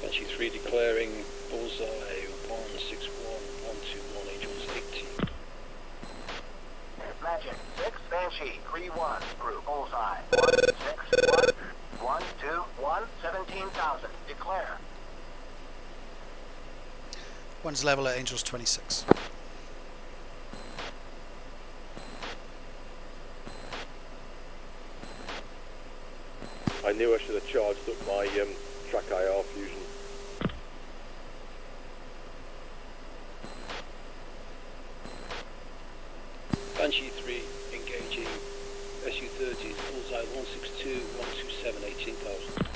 Banshee 3 declaring bullseye 161-121 Angels 80. Magic, 6, Banshee, 3-1, group, bullseye, 1, 6, 1, 1, 2, 1, 17,000, declare. One's level at Angels 26. I knew I should have charged up my track IR fusion. Banshee 3 engaging SU-30, bullseye 162-127, 18,000.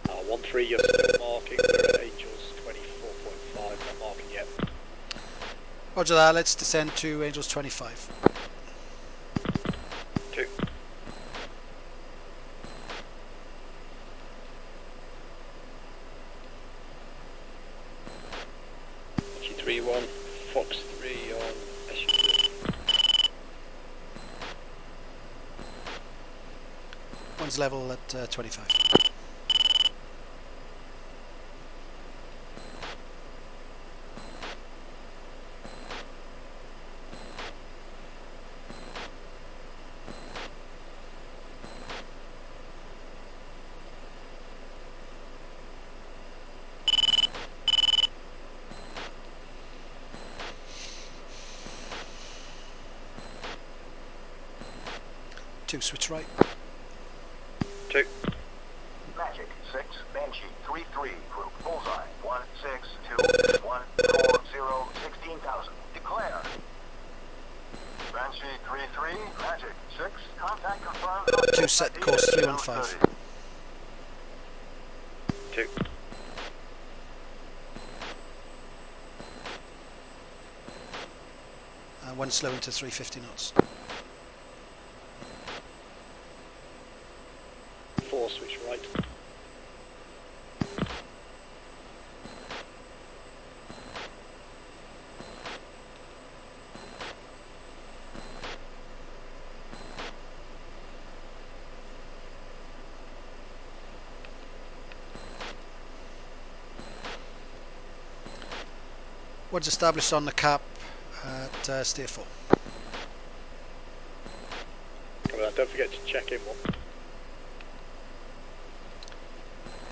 R13, you're still marking. We're at Angels 24.5, not marking yet. Roger that. Let's descend to Angels 25. 2. Banshee 3-1, Fox 3 on SU-30. One's level at 25. Switch right. 2. Magic, 6, Banshee, 3-3, group, bullseye, 1, 6, 2, 1, 4, 0, 16,000, declare. Banshee 3-3, Magic, 6, contact confirmed. 2 set course 315. 2. One slow into 350 knots. 4, switch right. What's established on the cap at steer 4. Don't forget to check in one.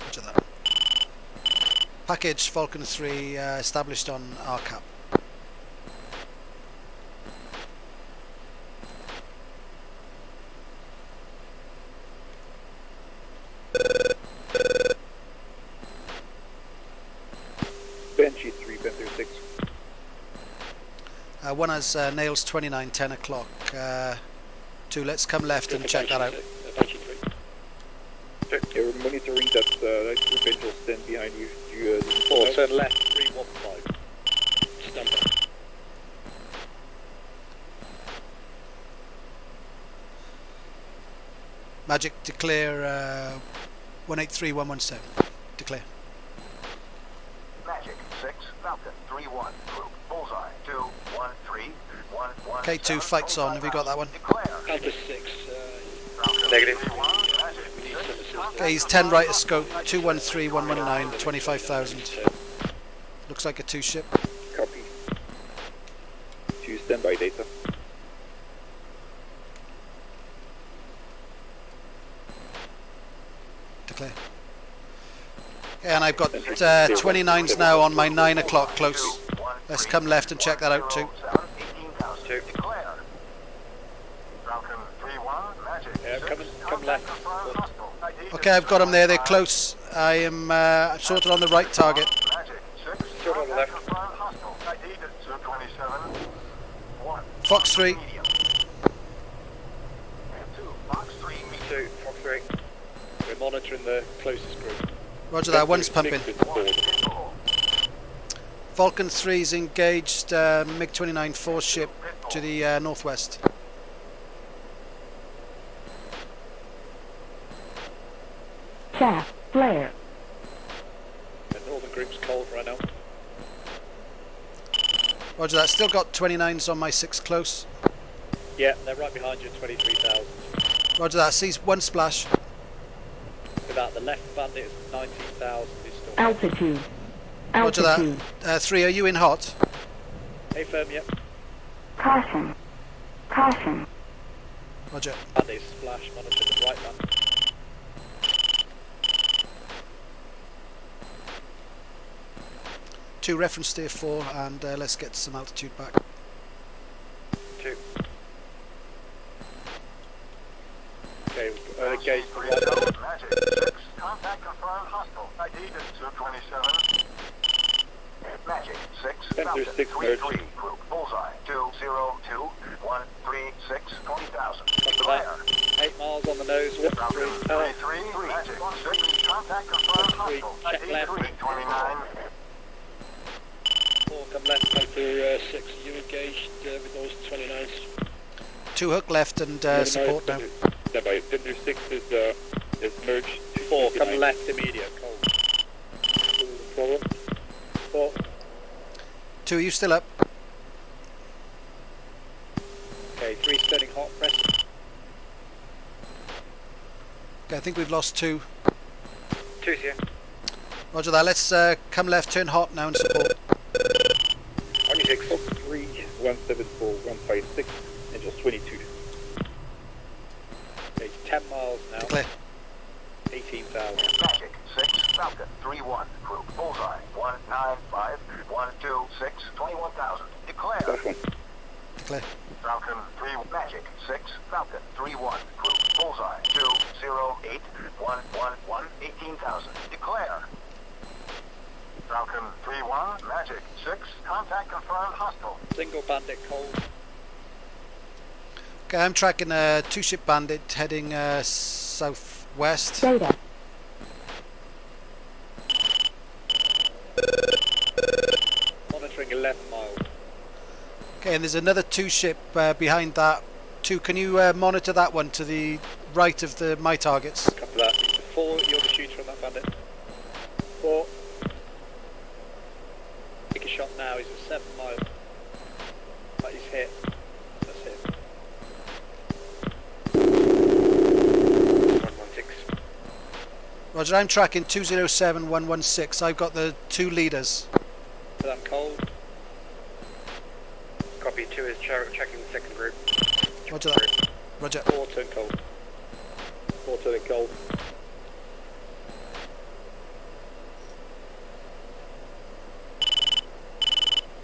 Roger that. Package Falcon 3 established on RCAP. Banshee 3, Panther 6. One has nails 29, 10 o'clock. 2, let's come left and check that out. You're monitoring that Revenge will stand behind you. Turn left 315. Stand by. Magic, declare 183117. Declare. Magic 6, Falcon 3-1, group, bullseye 213 K2 fights on. Have you got that one? Panther 6. Negative. Okay, he's 10 right of scope. 213119, 25,000. Looks like a 2-ship. Copy. 2 standby data. Declare. Okay, and I've got 29s now on my 9 o'clock close. Let's come left and check that out too. Come left. Okay, I've got them there. They're close. I am sorted on the right target. Sort on the left. Fox 3. 2, Fox 3. We're monitoring the closest group. Roger that. One's pumping. Falcon 3's engaged MiG-29 force ship to the northwest. Shaft, flare. The northern group's cold right now. Roger that. Still got 29s on my 6 close. Yeah, they're right behind you, 23,000. Roger that. Sees one splash. Without the left bandit is 19,000. Still Altitude. Roger Altitude. that. 3, are you in hot? Hey, firm, yep. Caution. Caution. Roger. Bandit splash, monitor the right band. Two reference steer 4, and let's get some altitude back. 2. Okay, gauge the right. Magic 6, contact confirmed hostile. ID is 227. Magic 6, Panther Falcon 6 3-3, merge. group, bullseye 202-136, 20,000. After that, 8 miles on the nose, walk Falcon through. 3-3, Magic 6, contact confirmed hostile. Check ID left. 329. 4, come left. Panther 6, you engaged with those 29s. 2 hook left and support now. Standby. Panther 6 is merged. 4, come left immediate, cold. Problem. 4. 2, are you still up? Okay, 3 standing hot, press. Okay, I think we've lost 2. 2's here. Roger that. Let's come left, turn hot now and support. Army 6. 3, 174, 156, and just 22. Okay, 10 miles now. Declare. 18,000. Magic 6, Falcon 3-1, group, bullseye 195-126, 21,000. Declare. Last one. Declare. Falcon 3, Magic 6, Falcon 3-1, group, bullseye 208-111, 18,000. Declare. Falcon 3-1, Magic 6, contact confirmed hostile. Single bandit cold. Okay, I'm tracking a 2-ship bandit heading southwest. Data. Monitoring 11 miles. Okay, and there's another 2-ship behind that. 2, can you monitor that one to the right of my targets? Copy that. 4, you're the shooter on that bandit. 4. Take a shot now, he's at 7 miles. But he's hit. That's it. 116. Roger, I'm tracking 207116. I've got the 2 leaders. I'm cold. Copy 2 is checking the second group. Roger that. Roger. 4 turn cold. 4 turning cold.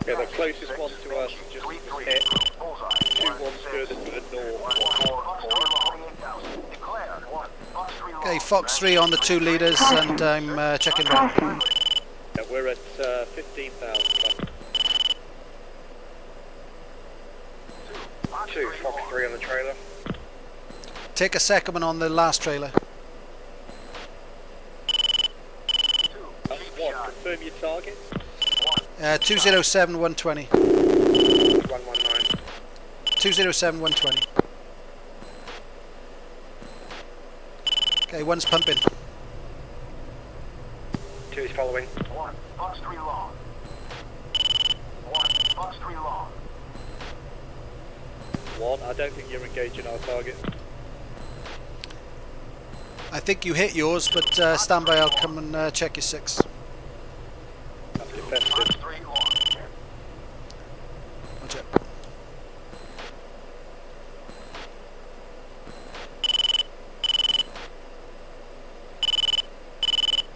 Yeah, the closest one to us just hit. 2 ones further to the north. Okay, Fox 3 on the 2 leaders, and I'm checking right. Yeah, we're at 15,000. 2, Fox 3 on the trailer. Take a second one on the last trailer. 1, confirm your target. 207 120. 119. 207 120. Okay, one's pumping. 2 is following. 1, Fox 3 long. 1, Fox 3 long. 1, I don't think you're engaging our target. I think you hit yours, but stand by, I'll come and check your 6. That's defensive. Watch it.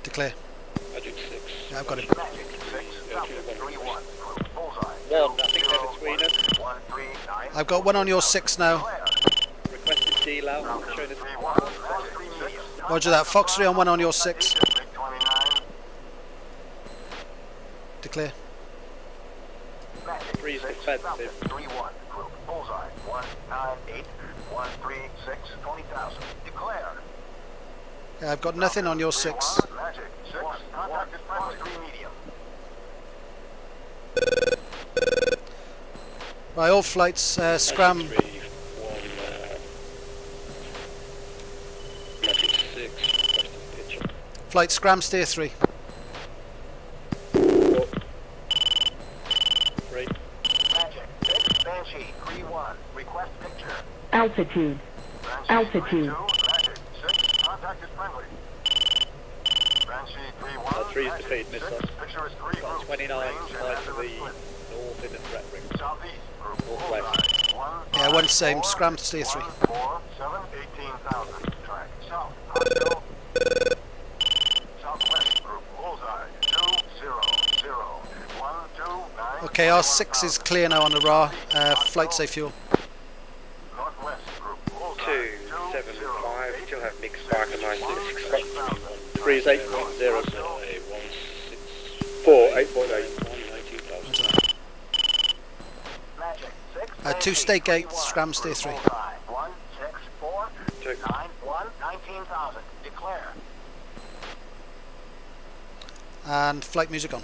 Declare. Magic 6. Yeah, I've got him. 1, I think they're between us. I've got one on your 6 now. Requested deal out, showing us. Roger that. Fox 3 on one on your 6. Declare. 3 is defensive. 3-1. Bullseye. 198 136 20,000. Declare. Yeah, I've got nothing on your 6. Magic 6. Contact is Fox 3 medium. Right, all flights scram. Magic 6, requesting picture. Flight scram steer 3. 3. Magic 6. Banshee 3-1. Request picture. Altitude. Banshee Altitude. 3-2. Magic 6. Contact is friendly. Banshee 3-1. 3 is defeated, miss us. Picture is 3 groups. 29 Range flight and to the north in the threat ring. Southeast. Group. Northwest. 1, Yeah, one same. Scram steer 3. 1, 4, 7, 18,000. Track south. Hostile. Southwest group. Bullseye. 2, 0, 0. 1, 2, 9. Okay, our 6 is clear now on the RAR. Flight safe fuel. Northwest group. Bullseye. 2, 7, 5. Still have mixed spark and 96. 3 is 8.0. 4, 8.8. 19,000. Magic 6. 2 state gate. Scram steer 3. 1, 6, 4, 9, 1, 19,000. Declare. And flight music on.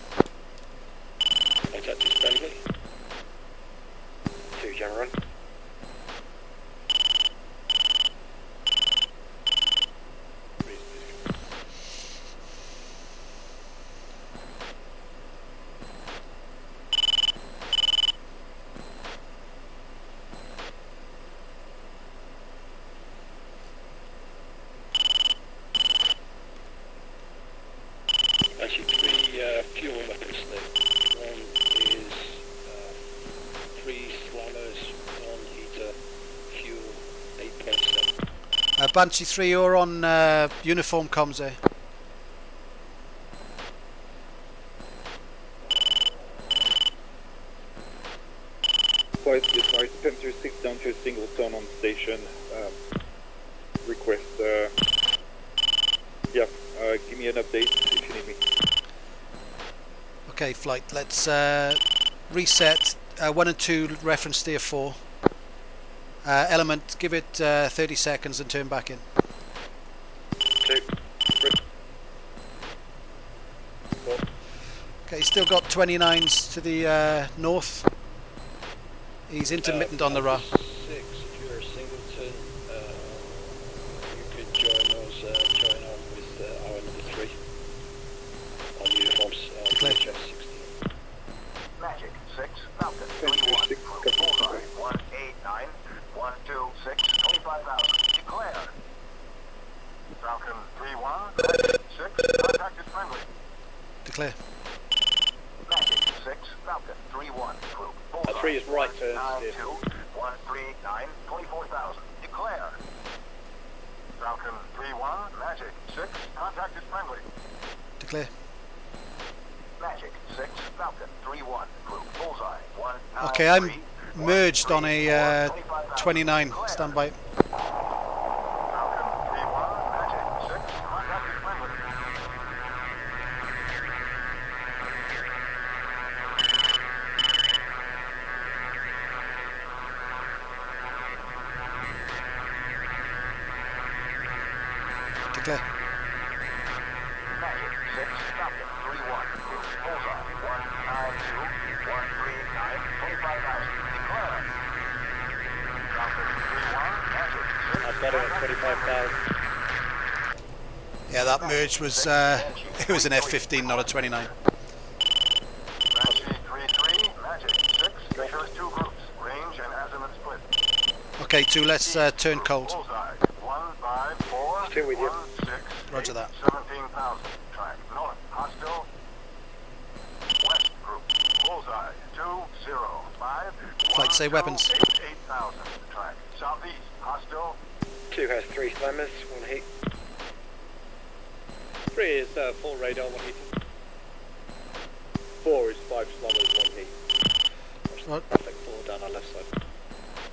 Contact is friendly. 2, jam run. Actually, 3 fuel weapons there. 1 is 3 slammers, 1 heater, fuel 8.7. Banshee 3, you're on uniform comms there. Flight decided temperature 6 down to a single tone on station. Request, give me an update if you need me. Okay, flight. Let's reset. 1 and 2 reference steer 4. Element, give it 30 seconds and turn back in. 2. Okay, still got 29s to the north. He's intermittent on the RAR. 6, if you're a singleton, you could join us, join on with our number 3 on uniforms on Declare. HS 16. Magic 6. Falcon 3-1. Bullseye. 189 126 25,000. Declare. Falcon 3-1. Magic 6. Contact is friendly. Declare. Magic 6. Falcon 3-1. Group. 3 is right turn. 92 139 24,000. Declare. Falcon 3-1. Magic 6. Contact is friendly. Declare. Magic 6. Falcon 3-1. 3-1. Group bullseye. 1, 9, Okay, I'm 3, merged on a 29. Stand by. Declare. Magic 6, Falcon 3-1. Group bullseye. 192, 139, 25,000. Declare. Falcon 3-1. Magic 6. I've got it at 25,000. Yeah, that merge was it was an F15, not a 29. Banshee 3-3. Magic 6. Pictures 2 groups. Range and azimuth split. Okay, 2. Let's turn cold. Bullseye. 1, 5, 4, Still with you. 1, 6, Roger that. 17,000. Track north. Hostile. West group. Bullseye. 2, 0, 5. Flight say weapons. 8,000. Track southeast. Hostile. 2 has 3 slammers, 1 heat. 3 is 4 radar, 1 heat. 4 is 5 slammers, 1 heat. What? Traffic 4 down our left side.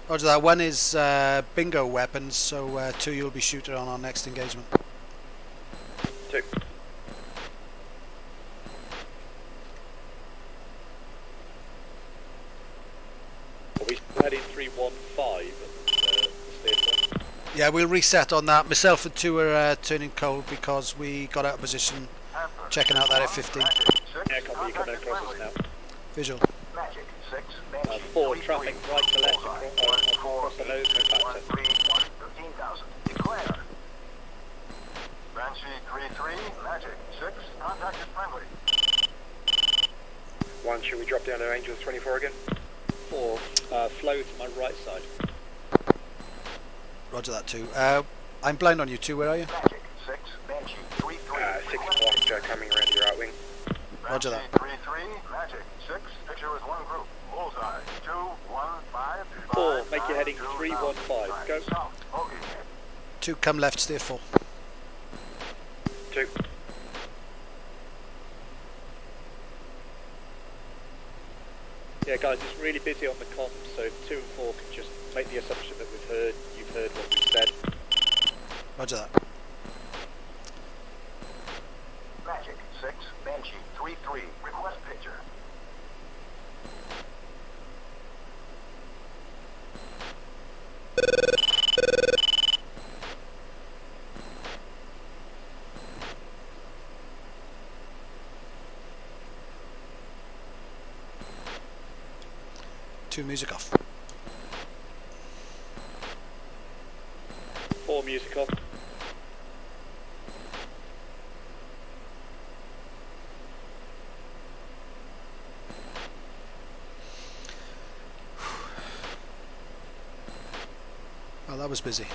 Roger that. 1 is bingo weapons, so 2 you'll be shooting on our next engagement. 2. Are we heading 315 at the steer point? Yeah, we'll reset on that. Myself and 2 are turning cold because we got out of position checking out that F15. Yeah, copy, you coming across us now. Visual. Magic 6. 4 traffic right to left across the nose, no factor. 15,000. Declare. Banshee 3-3. Magic 6. Contact is friendly. 1, should we drop down to Angels 24 again? 4, flow to my right side. Roger that. 2. I'm blind on you 2. Where are you? Magic 6. Banshee 3-3. 6 o'clock coming around your out wing. Roger that. 3-3. Magic 6. Picture is 1 group. Bullseye. 2, 1, 5. 4, make your heading 315. Go. South. Bogey. 2, come left, steer full. 2. Yeah, guys, it's really busy on the comms, so 2 and 4 can just make the assumption that you've heard what we've said. Roger that. Magic 6. Banshee 3-3. Request picture. Two, music off. 4, music off. Well, that was busy.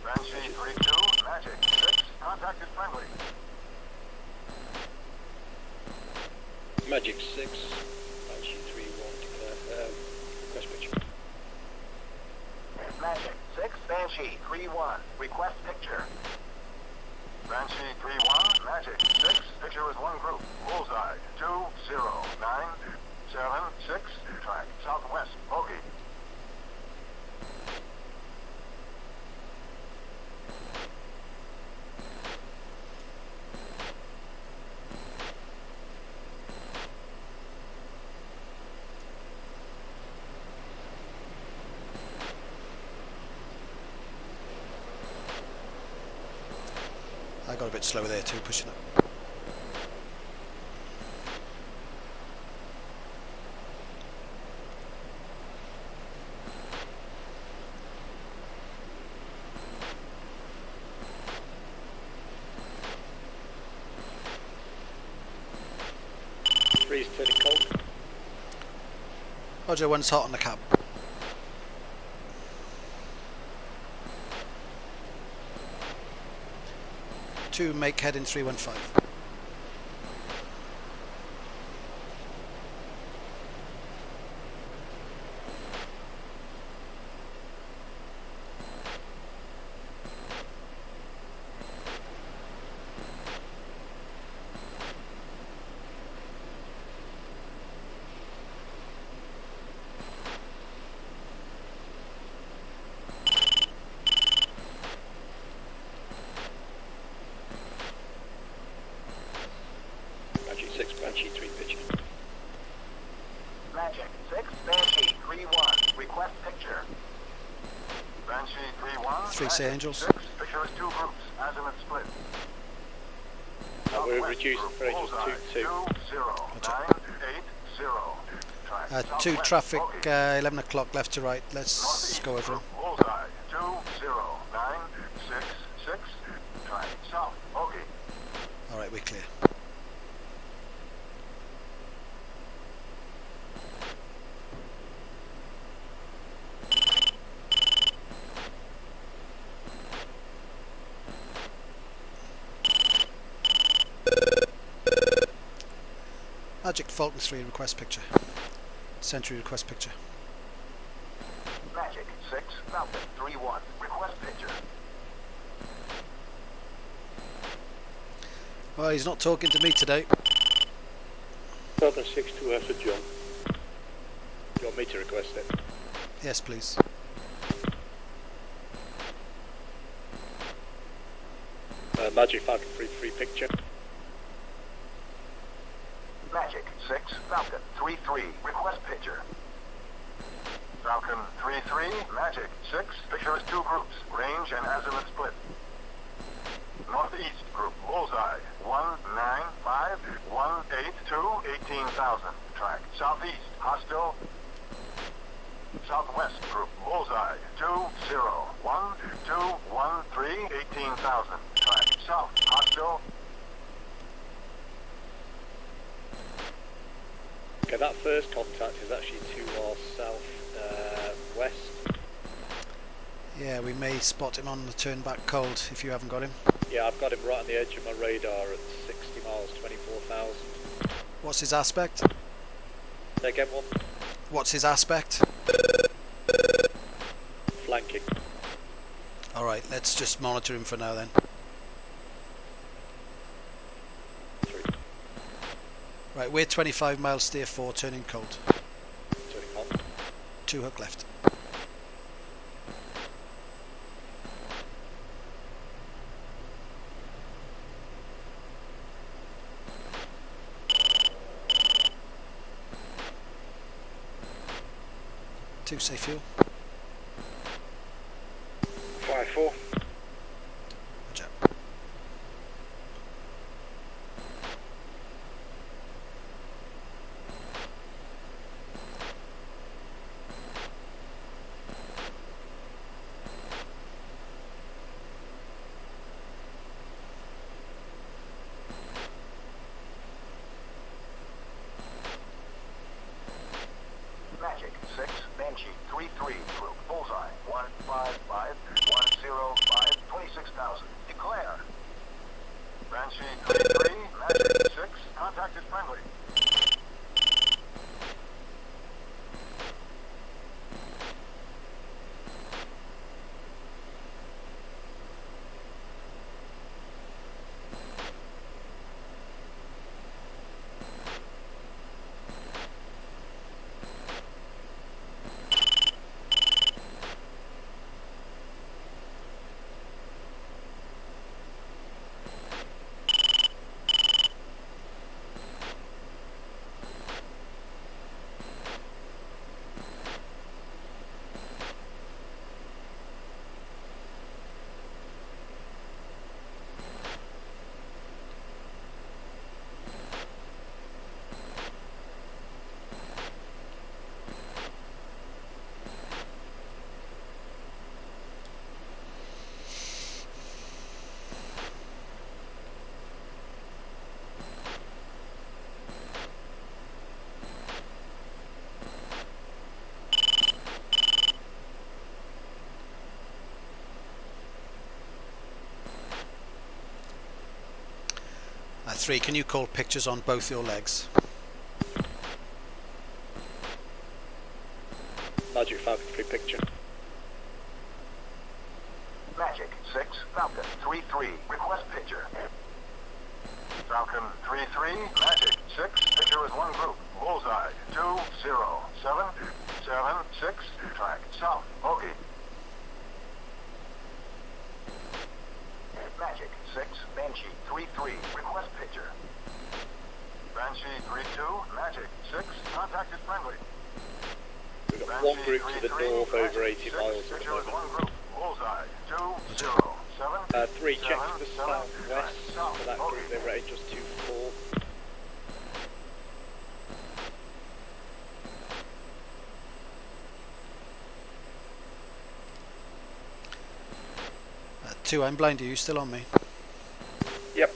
Banshee 3-2. Magic 6. Contact is friendly. Magic 6, Banshee 3-1, declare, request picture. Magic 6. Banshee 3-1. Request picture. Banshee 3-1. Magic 6. Picture is 1 group. Bullseye. 2, 0, 9, 7, 6. Track southwest. Bogey. I got a bit slower there too, pushing up. Three's turning cold. Roger, 1's hot on the cab. 2, make heading 315. Magic 6, Banshee 3-1. Request picture. Banshee 3-1. Three Sea Angels. 6. Picture is 2 groups. Azimuth split. We're reduced for Angels 2-2. 2-0-9-8-0. 2 traffic, 11 o'clock left to right. Let's go over them. Bullseye. 2-0-9-6-6. Track south. Okay. Alright, we're clear. Magic Falcon 3 request picture. Sentry request picture. Magic 6, Falcon 3-1. Request picture. Well, he's not talking to me today. Falcon 6-2 after John. You want me to request it? Yes, please. Magic Falcon 3-3 picture. Magic 6, Falcon 3-3. Request picture. Falcon 3-3. Magic 6. Picture is 2 groups. Range and azimuth split. Northeast group. Bullseye. 195 182 18,000. Track. Southeast. Hostile. Southwest group. Bullseye. 201 18,000. Track. South. Hostile. Okay, that first contact is actually to our south west. Yeah, we may spot him on the turn back cold if you haven't got him. Yeah, I've got him right on the edge of my radar at 60 miles, 24,000. What's his aspect? Say again, one. What's his aspect? Flanking. Alright, let's just monitor him for now then. 3. Right, we're 25 miles steer 4, turning cold. Turning hot. 2 hook left. Two safe fuel. 5-4. Roger. Magic 6, Banshee 3-3. Group. Bullseye. 155 105 26,000. Declare. Banshee 3-3. Magic 6. Contact is friendly. Three, can you call pictures on both your legs? Magic Falcon 3 picture. Magic 6, Falcon 3-3. Request picture. Falcon 3-3. Magic 6. Picture is 1 group. Bullseye. 20776. Track south. Okay. Magic 6, Banshee 3-3. Request picture. Banshee 3-2. Magic 6. Contact is friendly. We've got one group to the north over 80 miles at the Picture was moment. one group. Bullseye. 207. 3, check to the southwest for that group, they were at just 24. Two, I'm blind. Are you still on me? Yep.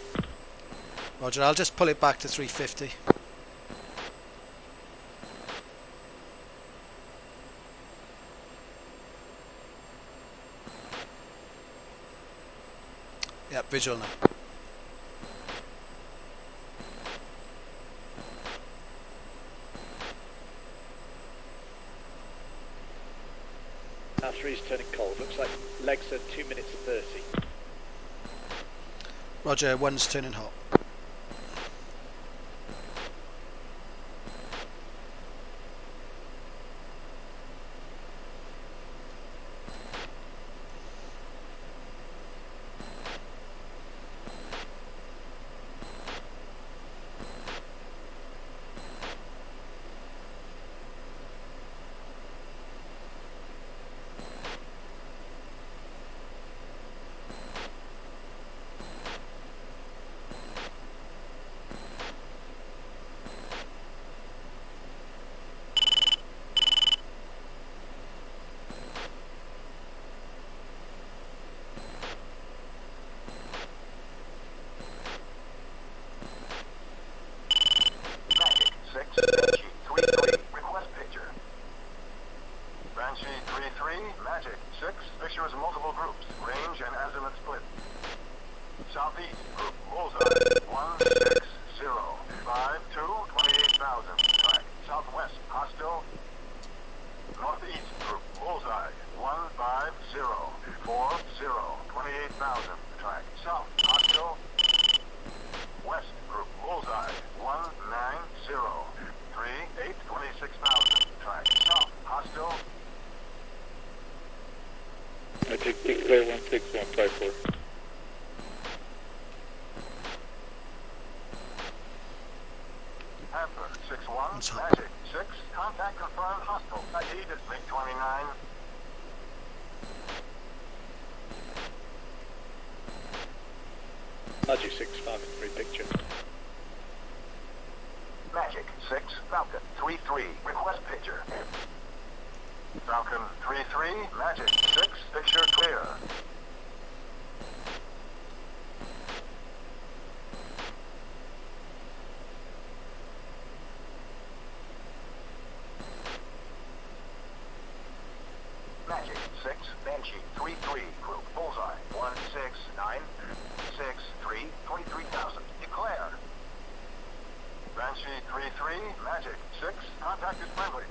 Roger, I'll just pull it back to 350. Yep, visual now. Now 3's turning cold. Looks like legs are 2 minutes 30. Roger, 1's turning hot. Magic 6 pictures multiple groups, range and azimuth split. Southeast group bullseye 16052 28,000 track. Southwest hostile. Northeast group bullseye 15040 28,000 track. South hostile. West group bullseye 19038 26,000 track. South hostile. I take declare 16154. Panther 61, Magic 6, contact confirmed hostile. ID is Link 29. Magic 6, 5 and 3 picture. Magic 6, Falcon 3-3, request picture. Falcon 3-3, Magic 6, picture clear. Magic 6, Banshee 3-3, group bullseye 16963 23,000. Declare. Banshee 3-3, Magic 6, contact is friendly.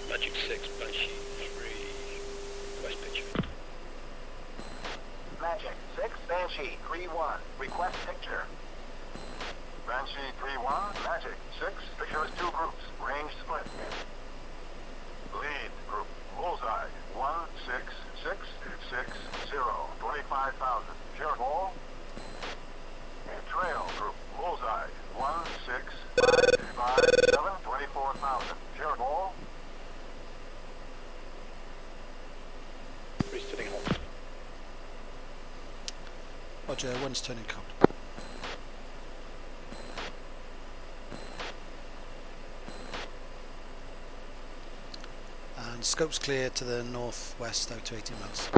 Magic 6, Banshee 3, request picture. Magic 6, Banshee 3-1, request picture. Banshee 3-1, Magic 6, picture is 2 groups, range split. Lead group, bullseye 16660 25,000. Pure ball. Trail group, bullseye 16557 24,000. Pure ball. Who's turning hot? Roger, 1's turning cold. And scope's clear to the northwest out to 80 miles.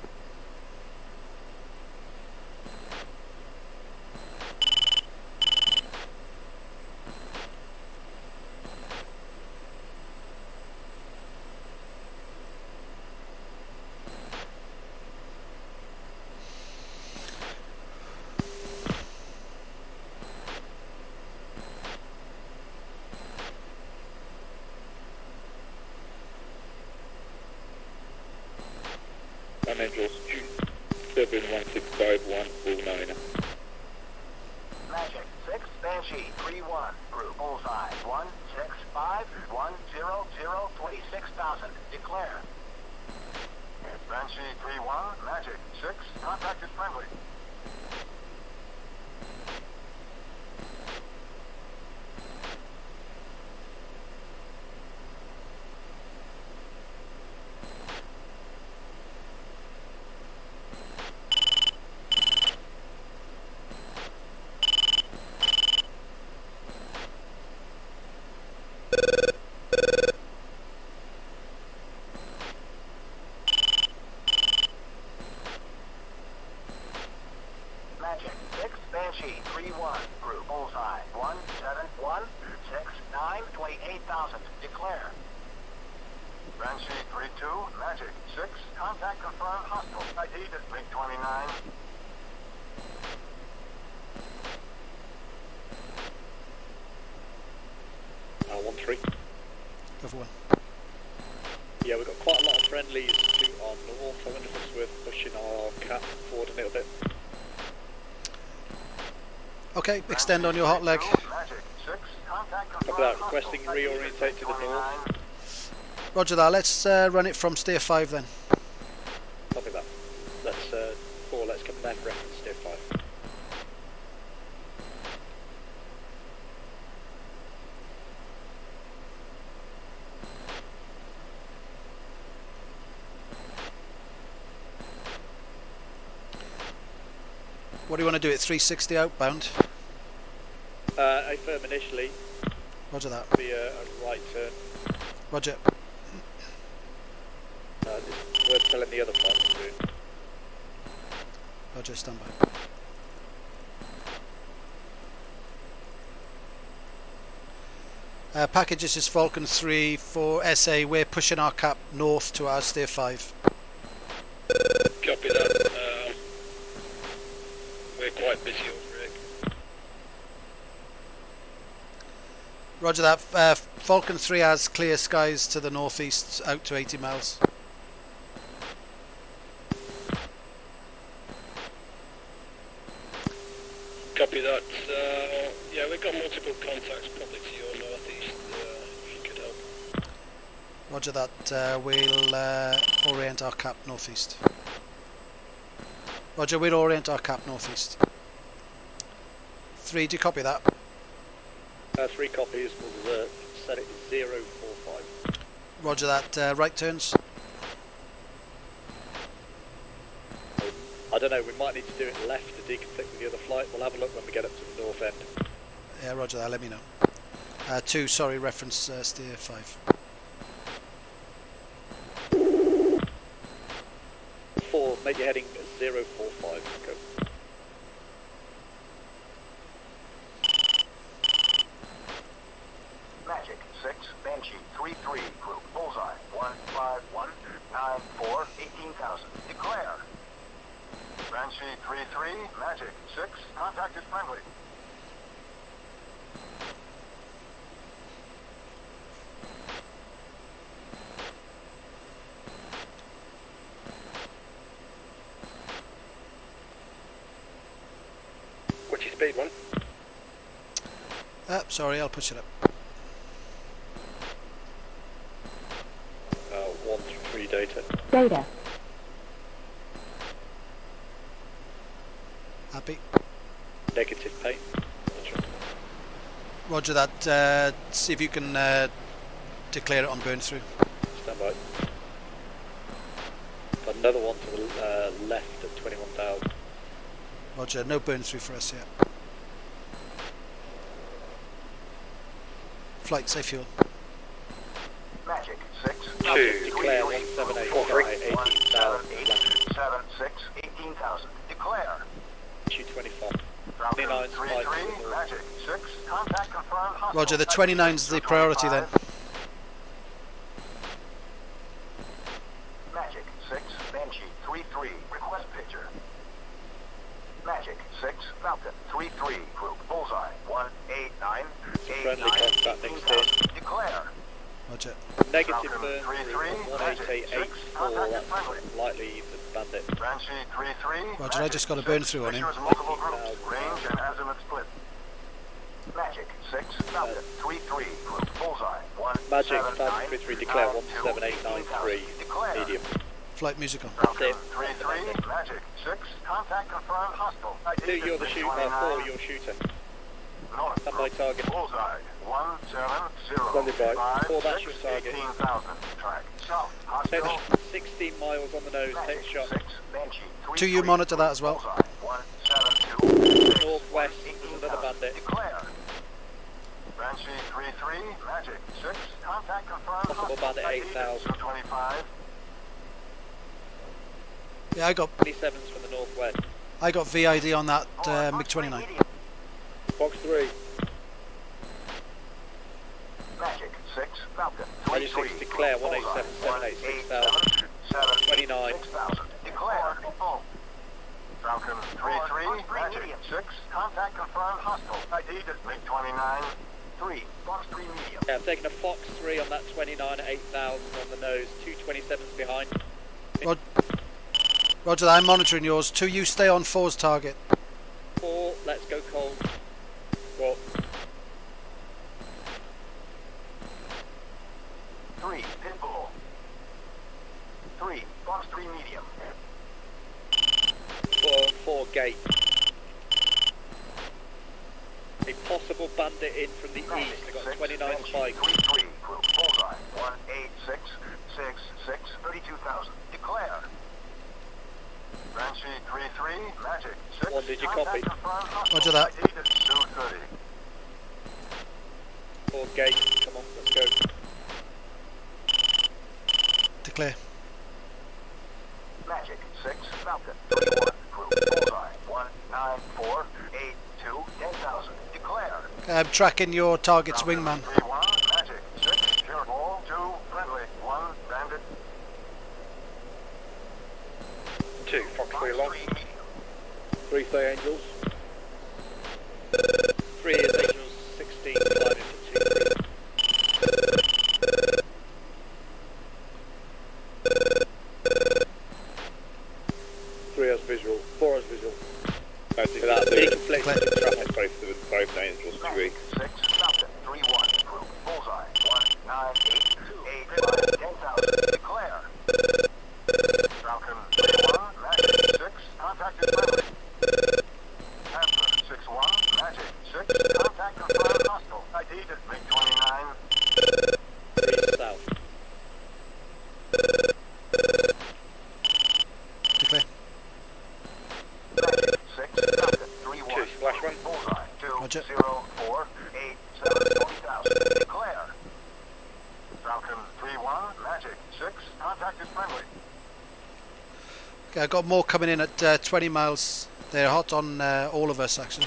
Banshee 3-1, Magic 6, contact is friendly. Magic 6, Banshee 3-1, group bullseye 171 69 28,000. Declare. Banshee 3-2, Magic 6, contact confirmed hostile. ID District 29. One three. Go for one. Yeah, we've got quite a lot of friendlies to our north. I wonder if it's worth pushing our cap forward a little bit. Okay, extend on your hot leg. Copy that, requesting reorientate to the north. Roger that, let's run it from steer 5 then. Copy that. Let's come left reference steer 5. What do you want to do it? 360 outbound? A firm initially. Roger that. Be a right turn. Roger. It's worth telling the other part to do. Roger, stand by. Package, this is Falcon 3 for SA. We're pushing our cap north to our steer 5. Copy that. We're quite busy over here. Roger that. Falcon 3 has clear skies to the northeast out to 80 miles. Copy that. Yeah, we've got multiple contacts probably to your northeast, if you could help. Roger that. We'll orient our cap northeast. Roger, we'll orient our cap northeast. 3, do you copy that? 3 copies, we'll set it 045. Roger that. Right turns. I don't know, we might need to do it left to deconflict with the other flight. We'll have a look when we get up to the north end. Yeah, roger that, let me know. 2, sorry, reference steer 5. 4, make your heading 045. Go. Magic 6, Banshee 3-3, group bullseye 151 94 18,000. Declare. Banshee 3-3, Magic 6, contact is friendly. What's your speed, one? Sorry, I'll push it up. 1-3 data. Data. Happy. Negative pay. Roger that. See if you can declare it on burn through. Stand by. Got another one to the left at 21,000. Roger, no burn through for us yet. Flight, safe fuel. Magic 6, 2, declare 178, 18,000. 76, 18,000. Declare. 225. 29, 3-3, Magic 6, contact confirmed hostile. Roger, the 29's the priority then. Magic 6, Banshee 3-3, request picture. Magic 6, Falcon 3-3, group bullseye 189 Friendly contact next station. Declare. Roger. Negative burn through 18884. That's likely the bandit. Banshee 3-3. Roger, I just got a burn through on him. Multiple groups, range and azimuth split. Magic 6, Falcon 3-3, group bullseye 179. Magic Falcon 3-3, declare 17893. Medium. flight music on. Falcon 3-3, Magic 6, contact confirmed, hostile. Two, you're the shooter. 4, you're shooter. North. That's my target. Bullseye. 170. Standing by. 5, 4, that's 6, your target. 18,000. Track. South. Hostile. 16 miles on the nose, take a shot. 6, Banshee. 3, 2, you monitor that as well. Bullseye. 172. Northwest, there's another bandit. Declare. Banshee 3-3, Magic 6, contact confirmed. Possible bandit 8,000. 25. Yeah, I got 27s from the northwest. VID on that MiG-29. Fox 3. Magic 6, Falcon 96, declare 187, 786,000. 29. 6,000. Declare. Full. Falcon 3-3, Magic 6, contact confirmed, hostile. ID is MiG-29, 3, Fox 3 medium. Yeah, I'm taking a Fox 3 on that 29 at 8,000 on the nose, 227s behind. Roger that, I'm monitoring yours. 2, you stay on 4's target. 4, let's go cold. 4. 3, Pitbull. 3, Fox 3 medium. 4 gate. A possible bandit in from the east. They've got 29 spikes. 3-3, group bullseye. 186, 66, 32,000. Declare. Banshee 3-3, Magic 6. 1, did you copy? Roger that. ID is 230. 4 gate, come on, let's go. Declare. Magic 6, Falcon 31, group bullseye. 194, 82, 10,000. Declare. I'm tracking your target's Falcon wingman. 3-1, Magic 6, pure ball, 2, friendly, 1, bandit. 2, Fox 3 long. 3 say angels. 3 is angels, 16, climbing for 2, 3. 3 has visual, 4 has visual. Without the confliction of traffic. Both angels 3. 6, Falcon 3-1, group bullseye. 198, 85, 10,000. Declare. Falcon 3-1, Magic 6, contact is friendly. Panther 6-1, Magic 6, contact confirmed, hostile. ID is MiG-29. 3 south. Declare. Magic 6, Falcon 3-1. 2 splash one. Bullseye. 2, Roger. 0, 4, 8, 7, 20,000. Declare. Falcon 3-1, Magic 6, contact is friendly. Okay, I've got more coming in at 20 miles. They're hot on all of us, actually.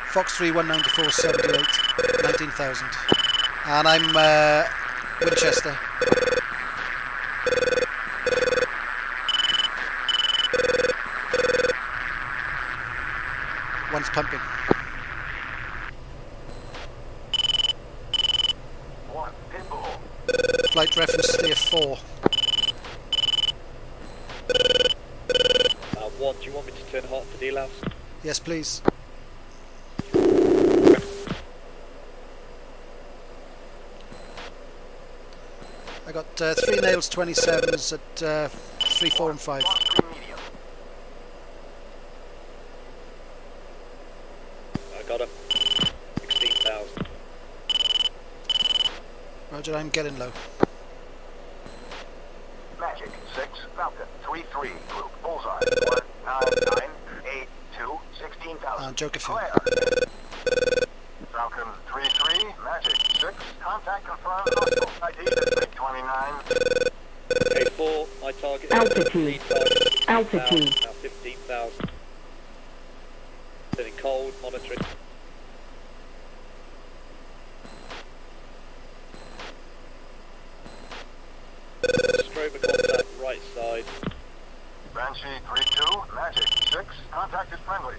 Fox 3, 194, 78, 19,000. And I'm Winchester. One's pumping. 1, Pitbull. Flight reference steer 4. 1, do you want me to turn hot for delouse? Yes, please. I got 3 nails 27s at 3, 4 and 5. I got him. 16,000. Roger, I'm getting low. Magic 6, Falcon 3-3, group bullseye. 199, 82, 16,000. And Joker fuel. Declare. Falcon 3-3, Magic 6, contact confirmed, hostile. ID is MiG-29. Okay, 4, my target. Altitude. Altitude. Now 15,000. Turning cold, monitoring. Strobe contact, right side. Banshee 3-2, Magic 6, contact is friendly.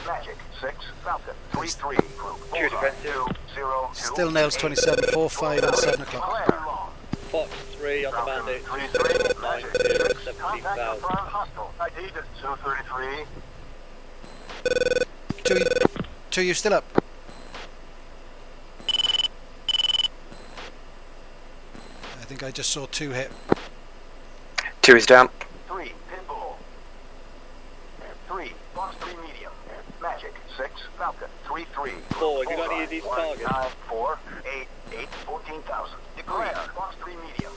Magic 6, Falcon 3-3, group bullseye. 2-0-2. Still nails 27, 4, 5 and 7 o'clock. Declare. Fox 3 on the Falcon bandit. 3-3, Magic 6, 17,000. contact confirmed, hostile. ID is 233. 2, you still up? think I just saw 2 hit. 2 is down. 3, Pitbull. 3, Box 3 medium. Magic, 6, Falcon, 3-3. 4, have you got any of these targets? 9, 4, 8, 8, 14,000. Declare, Box 3 medium.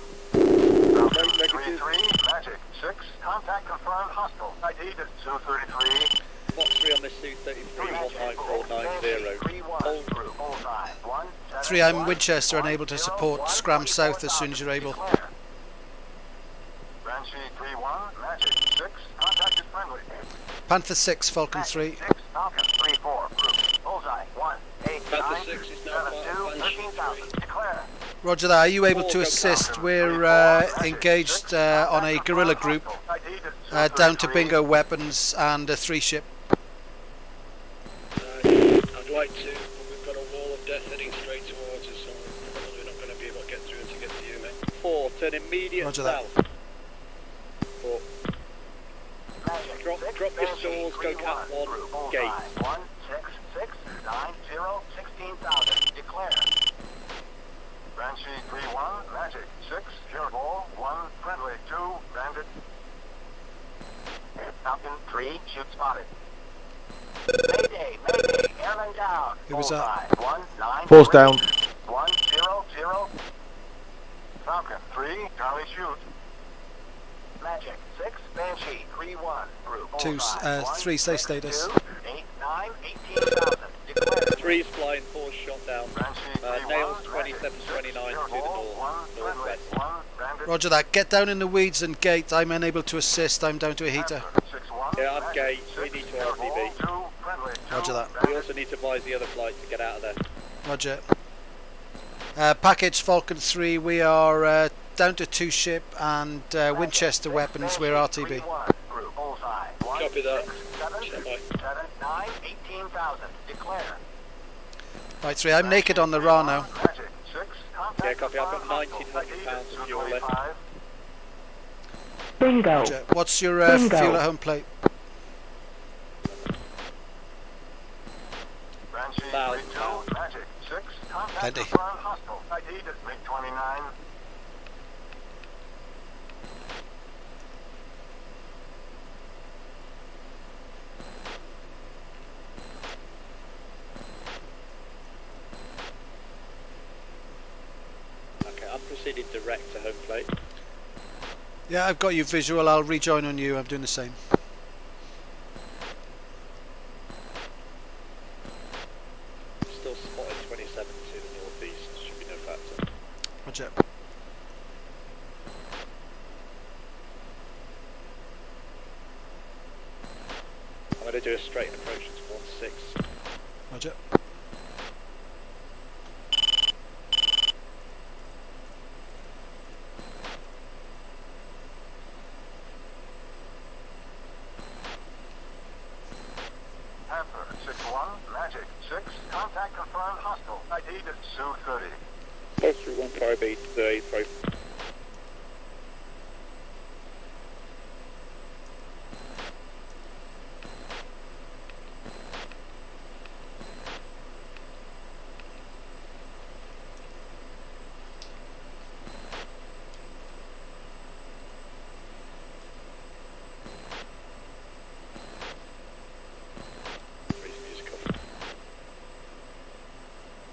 Falcon, 3-3, Magic, 6, contact confirmed hostile. ID to 233. Box 3 on this Su-33, 19490. Hold group. 3, I'm Winchester, unable to support Scram South as soon as you're able. Banshee 3-1, Magic 6, contact is friendly. Panther 6, Falcon 3. 6, Falcon, 3-4, group. Bullseye, 1, 8, 9, 7, 2, 13,000. Declare. Roger that. Are you able to assist? We're engaged on a guerrilla group down to bingo weapons and a 3 ship. I'd like to, but we've got a wall of death heading straight towards us, so we're probably not going to be able to get through until get to you, mate. 4, turn immediate Roger that. south. 4. Drop your stores, go cap 1, gate. 1, 6, 6, 9, 0, 16,000. Declare. Banshee 3-1, Magic 6, pure ball, 1, friendly 2, bandit. Falcon 3, shoot spotted. Mayday, Mayday, airman down. Who was that? Bullseye, 1, 9, Force 3, down. 1, 0, 0. Falcon 3, Charlie shoot. Magic 6, Banshee 3-1, group. 2, Bullseye, 3 safe status. 2, 8, 9, 18,000. Declare. 3's flying, 4's shot down. Nails 2729 to the northwest. Roger that. Get down in the weeds and gate. I'm unable to assist. I'm down to a heater. Yeah, I'm gate. We need to RTB. Roger that. We also need to advise the other flight to get out of there. Roger. Package Falcon 3. We are down to 2 ship and Winchester weapons. We're RTB. Copy that. 7, 9, 18,000. Declare. Right, 3. I'm naked on the RA now. Yeah, copy. I've got £1,900 of fuel left. Bingo. Roger. What's your Bingo. fuel at home plate? Banshee 3-2, Magic 6, contact Plenty. confirmed hostile. ID to MiG-29. Okay, I'm proceeding direct to home plate. Yeah, I've got you visual. I'll rejoin on you. I'm doing the same. Still spotted 27 to the northeast. Should be no factor. Roger. I'm going to do a straight approach to 1-6. Roger. Panther 6-1, Magic 6, contact confirmed hostile. ID to Su-30. Post through 1 Pro B, the Pro.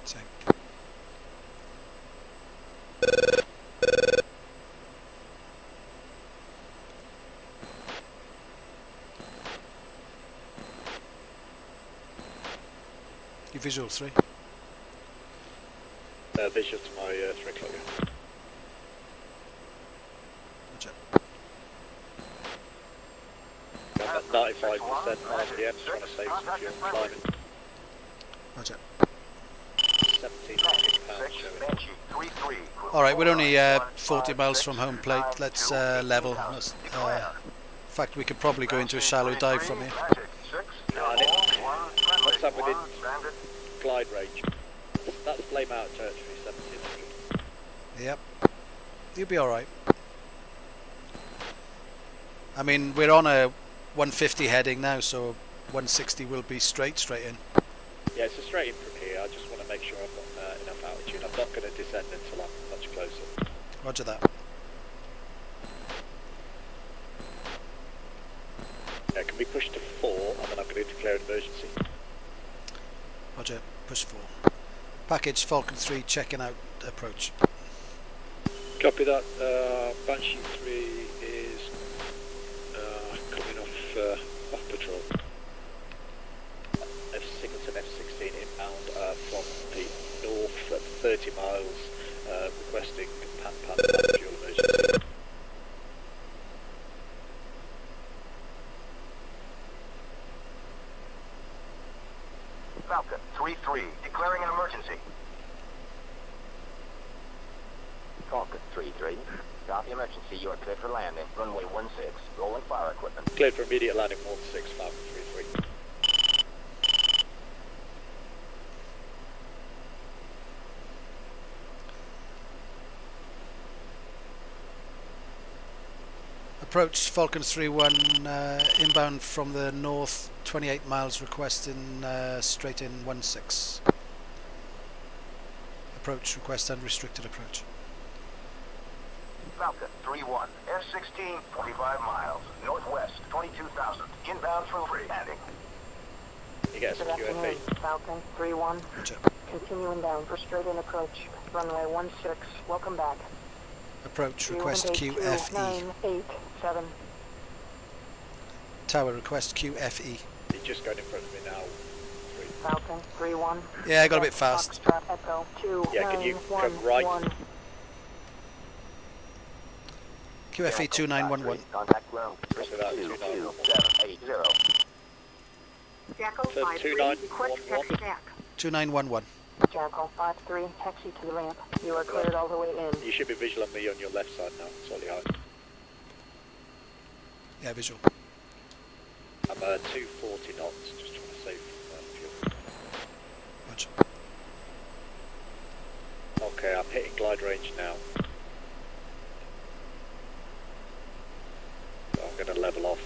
Same. You visual 3. Visual to my 3 o'clock. Yeah. Roger. I'm at 95% RPM, trying to save some fuel climbing. Roger. £1,700 showing. Alright, we're only 40 miles from home plate. Let's level. Let's, in fact, we could probably go into a shallow dive from here. What's that within glide range? That's flame out territory, 1700. Yep. You'll be alright. I mean, we're on a 150 heading now, so 160 will be straight in. Yeah, it's a straight in from here. I just want to make sure I've got enough altitude. I'm not going to descend until I'm much closer. Roger that. Yeah, can we push to 4 and then I'm going to declare an emergency? Roger, push 4. Package Falcon 3 checking out approach. Copy that. Banshee 3 is coming off patrol. Singleton F-16 inbound from the north at 30 miles, requesting pan fuel emergency. Falcon 3-3, declaring an emergency. Falcon 3-3, copy emergency. You are cleared for landing. Runway 16, rolling fire equipment. Cleared for immediate landing 16, Falcon 3-3. Approach Falcon 3-1 inbound from the north 28 miles requesting straight in 16. Approach request unrestricted approach. Falcon 3-1, F-16, 45 miles, northwest, 22,000, inbound through free landing. You get us a Good afternoon, QFA. Falcon 3-1. Continuing down for straight in approach. Runway 16, welcome back. Approach request QFE. 987. Tower request QFE. He's just going in front of me now. Falcon 3-1. Yeah, I got a bit fast. Foxtrot Echo 2. Yeah, can you come right? QFE 2911. Contact ground. Copy that, 2780. Jackal So 5-3, request taxi 2911. back. 2911. Jackal 5-3, taxi to the ramp. You are cleared all the way in. You should be visual on me on your left side now, slightly high. Yeah, visual. I'm 240 knots, just trying to save fuel. Roger. Okay, I'm hitting glide range now. So I'm going to level off.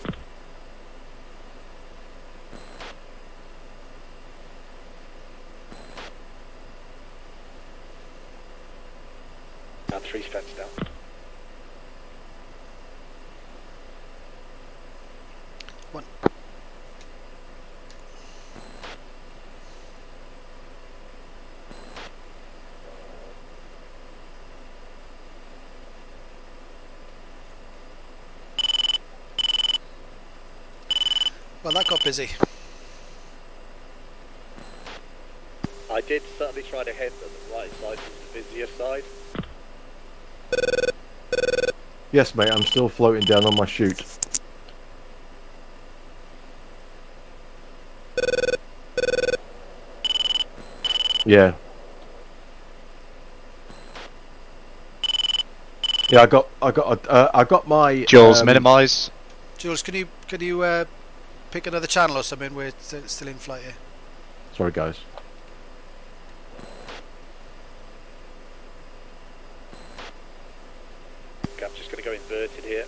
Now 3 fence down. One. Well, that got busy. I did certainly try to head on the right side, the busier side. Yes, mate, I'm still floating down on my chute. Yeah. Yeah, I got my Jules, minimise. Jules, can you pick another channel or something? We're still in flight here. Sorry, guys. Okay, I'm just going to go inverted here.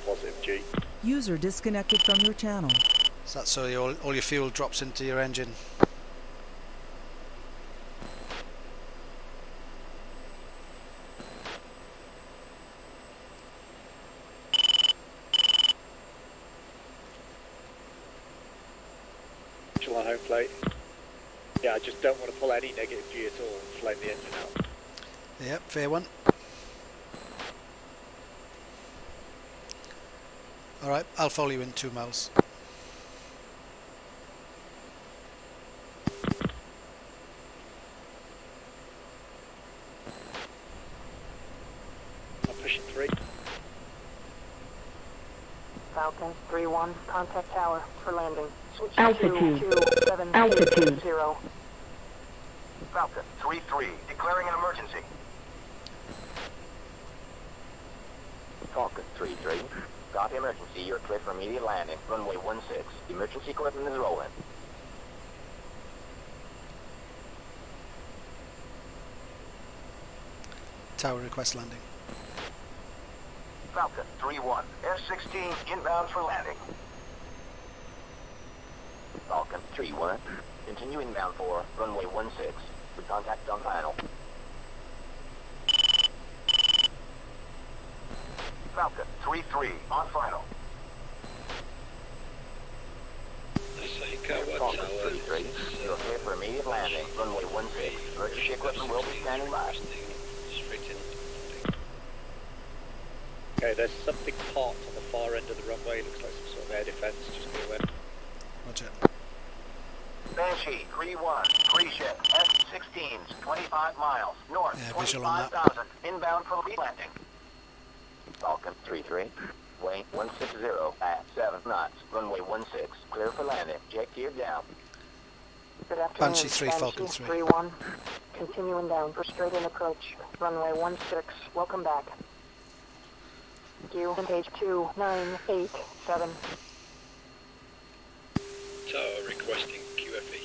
Positive G. User disconnected from your channel. So that's so all your fuel drops into your engine. On home plate. Yeah, I just don't want to pull any negative G at all and flame the engine out. Yep, fair one. Alright, I'll follow you in 2 miles. I'm pushing 3. Falcon 3-1, contact tower for landing. Switch Altitude. to 2780. Altitude. Zero. Falcon 3-3, declaring an emergency. Falcon 3-3, copy emergency. You are cleared for immediate landing. Runway 16, emergency equipment is rolling. Tower request landing. Falcon 3-1, F-16 inbound for landing. Falcon 3-1, continue inbound for runway 16. We contact on final. Falcon 3-3 on final. Falcon 3-3, you're clear for immediate landing. Runway 16. Emergency equipment will be standing by. Okay, there's something parked on the far end of the runway. Looks like some sort of air defense. Just be aware. Roger. Banshee 3-1, pre-ship F-16s, 25 miles north, Yeah, visual on that. 25,000, inbound for landing. Falcon 3-3, weight 160 at 7 knots. Runway 16, clear for landing. Jet gear down. Good afternoon. Banshee 3, Falcon 3. 3-1, continuing down for straight in approach. Runway 16, welcome back. Thank you. Page 2987. Tower requesting QFE.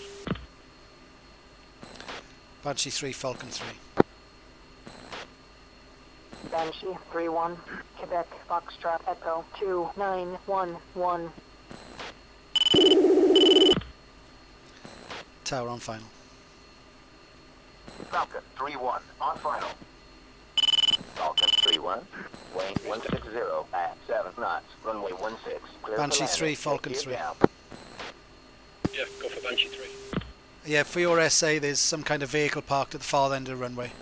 Banshee 3, Falcon 3. Banshee 3-1, Quebec, Foxtrot, Echo 2911. Tower on final. Falcon 3-1 on final. Falcon 3-1, weight 160 at 7 knots. Runway 16, clear Banshee for landing. 3, Falcon Jet 3. gear down. Yeah, go for Banshee 3. Yeah, for your SA, there's some kind of vehicle parked at the far end of the runway.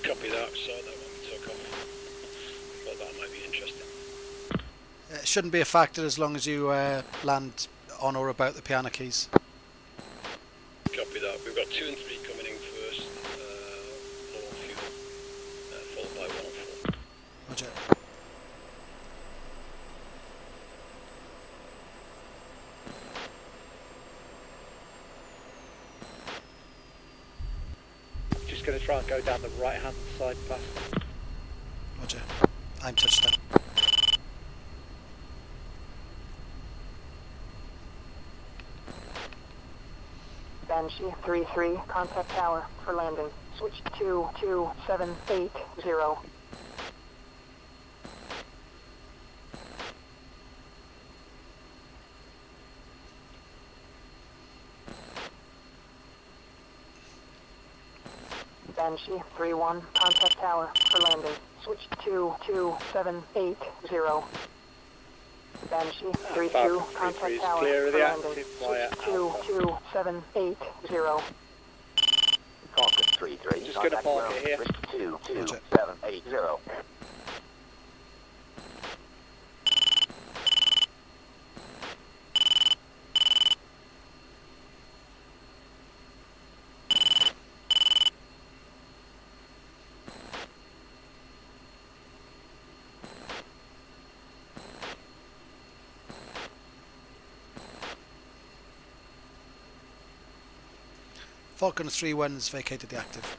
Copy that. Saw that when we took off. Thought that might be interesting. It shouldn't be a factor as long as you land on or about the piano keys. Copy that. We've got 2 and 3 coming in first. Low fuel. Followed by 1 and 4. Roger. Just going to try and go down the right-hand side path. Roger. I'm touchdown. Banshee 3-3, contact tower for landing. Switch to 2780. Banshee 3-1, contact tower for landing. Switch to 2780. Banshee 3-2, contact tower clear of for the landing. active Switch to 2780. Falcon 3-3, Just gonna contact park ground. it here. 2780. Falcon 3-1's vacated the active.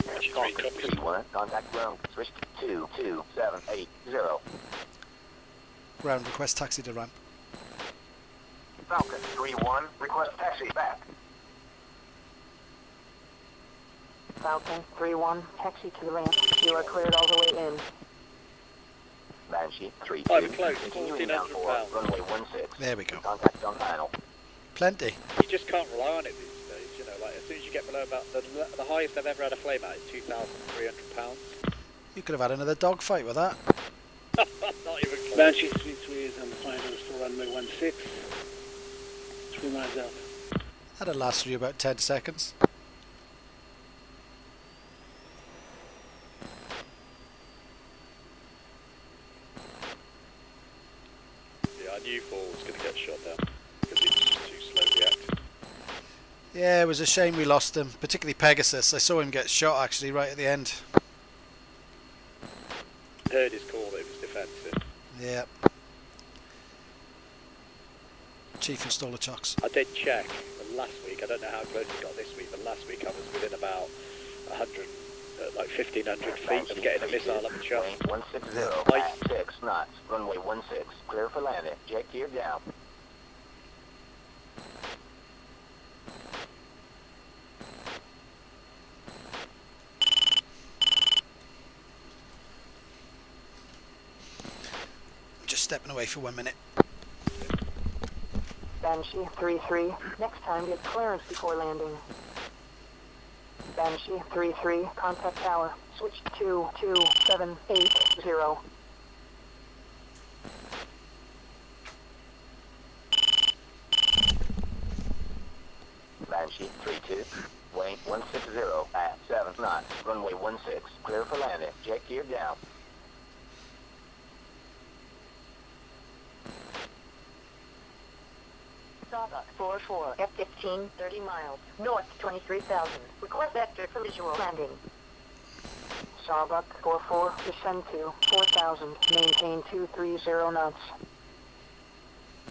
Banshee 3 Falcon copies. 3-1, contact ground. Switch to 2780. Ground request taxi to ramp. Falcon 3-1, request taxi back. Falcon 3-1, taxi to the ramp. You are cleared all the way in. Banshee 3-2, I'm close, continuing down for 1400 runway 16. There we go. Contact on final. Plenty. You just can't rely on it these days, you know, like as soon as you get below about the highest I've ever had a flame at is £2,300. You could have had another dogfight with that. Not even close. Banshee 3-3 is on the final for runway 16. 3 miles out. That'll last for you about 10 seconds. Yeah, I knew 4 was going to get shot down because it was just too slow reacting. Yeah, it was a shame we lost him, particularly Pegasus. I saw him get shot actually right at the end. Heard his call that it was defensive. Yeah. Chief installer chocks. I did check last week. I don't know how close it got this week, but last week I was within about 100, like 1,500 feet of getting a missile up the shot. 160 at 6 knots. Runway 16, clear for landing. Jet gear down. Just stepping away for 1 minute. Banshee 3-3, next time get clearance before landing. Banshee 3-3, contact tower. Switch to 2780. Banshee 32. Wayne 160 at 7 knots. Runway 16. Clear for landing. Jet gear down. Saba 44 F-15 30 miles. North 23,000. Request vector for visual landing. Sawbuck 44, descend to 4,000. Maintain 230 knots.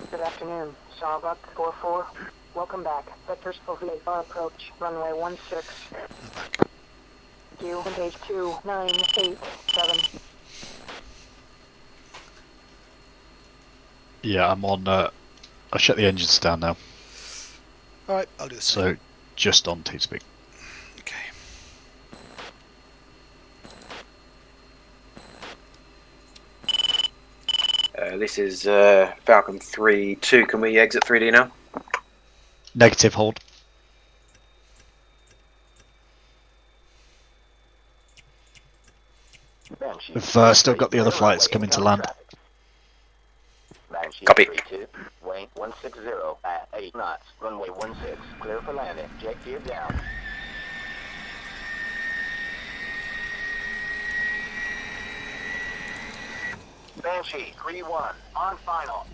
Good afternoon, Sawbuck 44. Welcome back. Vectors for VFR approach. Runway 16. Q engage 2987. Yeah, I'm on. I'll shut the engines down now. Alright, I'll do the same. So just on Teamspeak. Okay. This is Falcon 3-2. Can we exit 3D now? Negative, hold. We've still got the other flights coming to land. Banshee Copy. 32. Wayne 160 at 8 knots. Runway 16. Clear for landing. Jet gear down. Banshee 3-1, on final.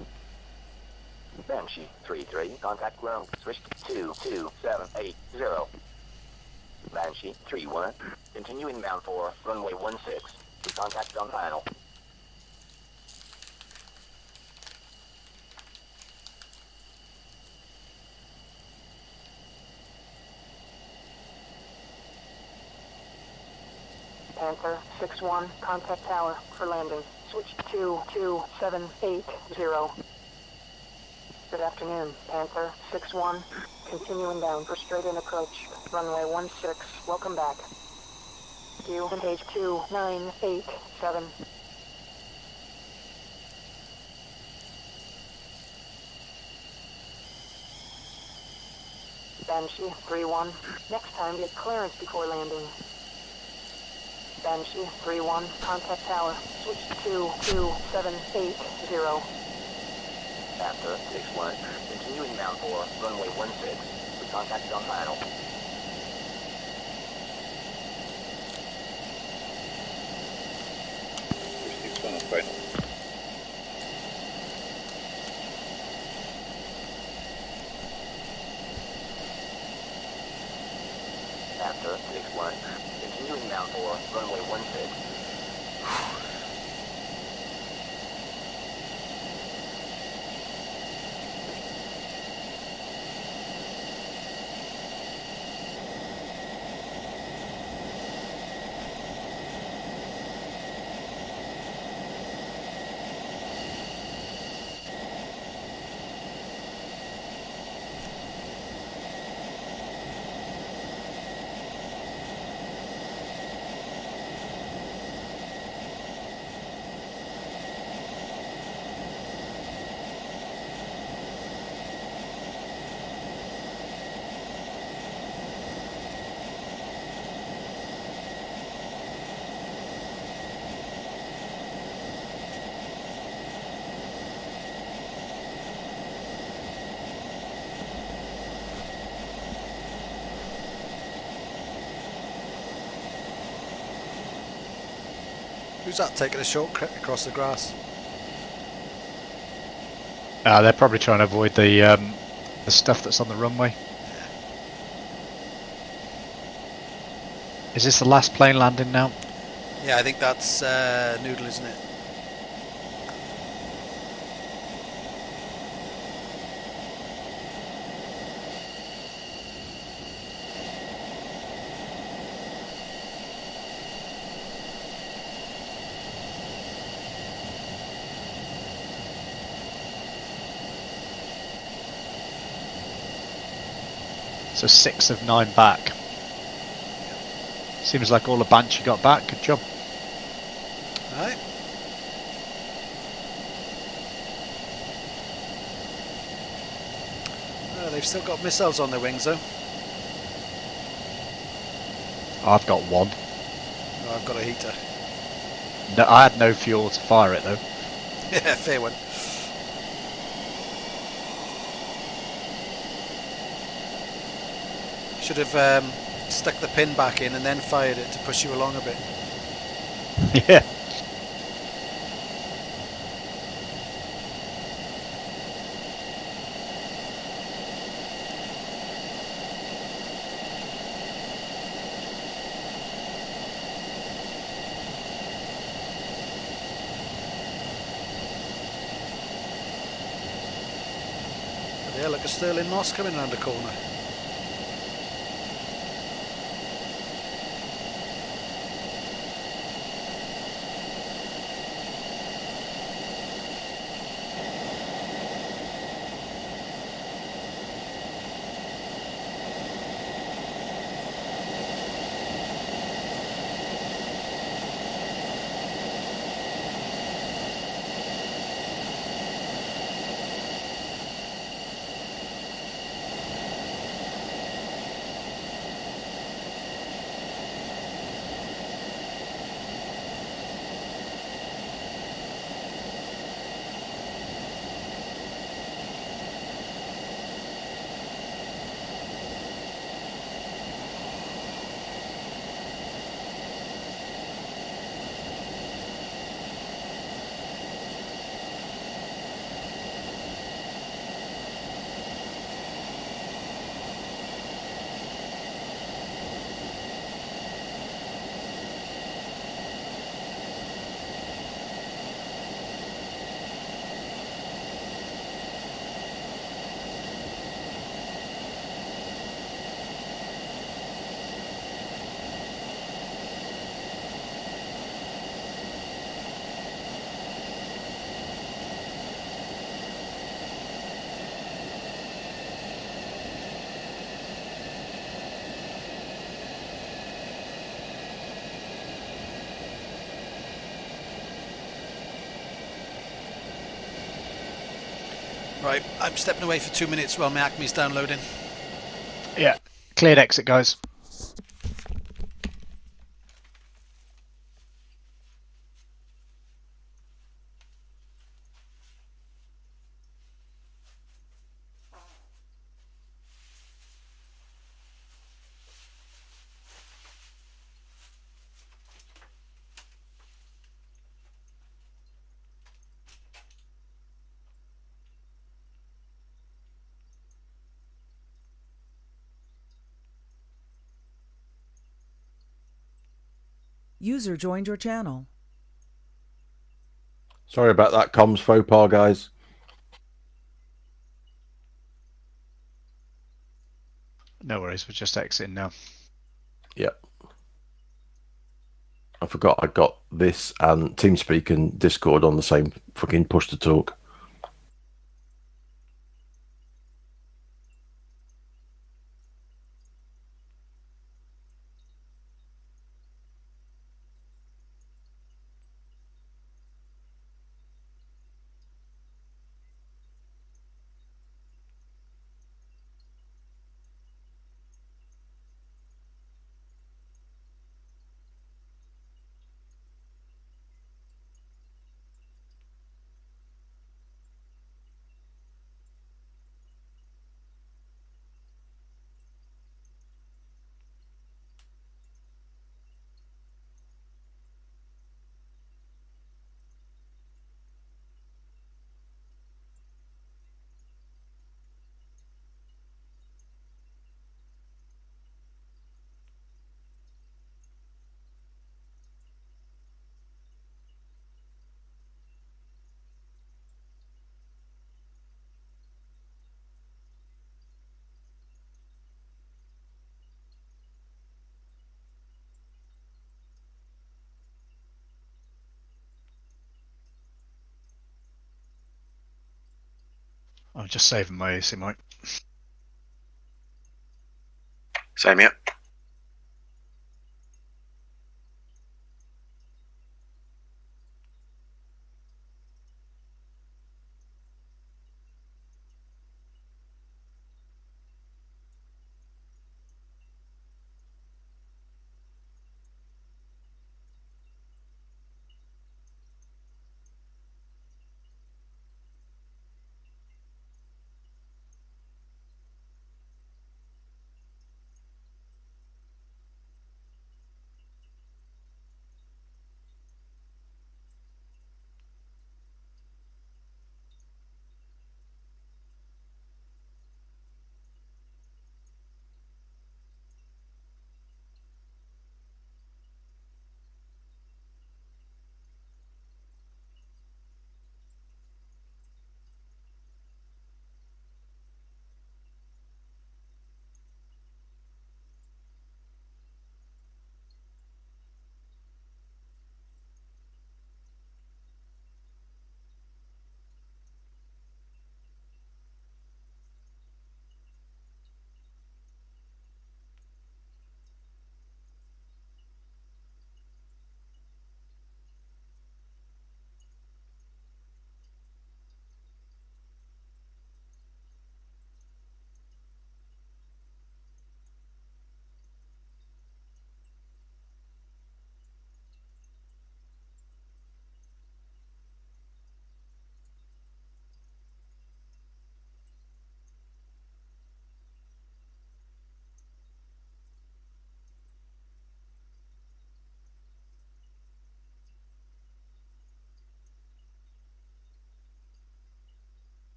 Banshee 33. Contact ground. Switch to 22780. Banshee 3-1. Continue inbound for runway 16. We contact on final. Panther 6-1, contact tower for landing. Switch to 2780. Good afternoon, Panther 6-1. Continuing down for straight-in approach. Runway 16. Welcome back. Q engage 2987. Banshee 3-1. Next time, get clearance before landing. Banshee 3-1, contact tower. Switch to 2780. Panther 6-1. Continue inbound for runway 16. We contact on final. One on final. Panther 6-1. Continue inbound for runway 16. Who's that taking a shortcut across the grass? They're probably trying to avoid the stuff that's on the runway. Is this the last plane landing now? Yeah, I think that's Noodle, isn't it? So 6 of 9 back. Seems like all the Banshee got back. Good job. Alright. They've still got missiles on their wings though. I've got one. I've got a heater. No, I had no fuel to fire it though. Yeah, fair one. Should have stuck the pin back in and then fired it to push you along a bit. Yeah. There, look, a Sterling Moss coming round the corner. Right, I'm stepping away for 2 minutes while my Acme's downloading. Yeah. Cleared exit, guys. User joined your channel. Sorry about that comms faux pas, guys. No worries, we're just exiting now. Yep. I forgot I got this and TeamSpeak and Discord on the same fucking push to talk. I'm just saving my AC mic. Same here.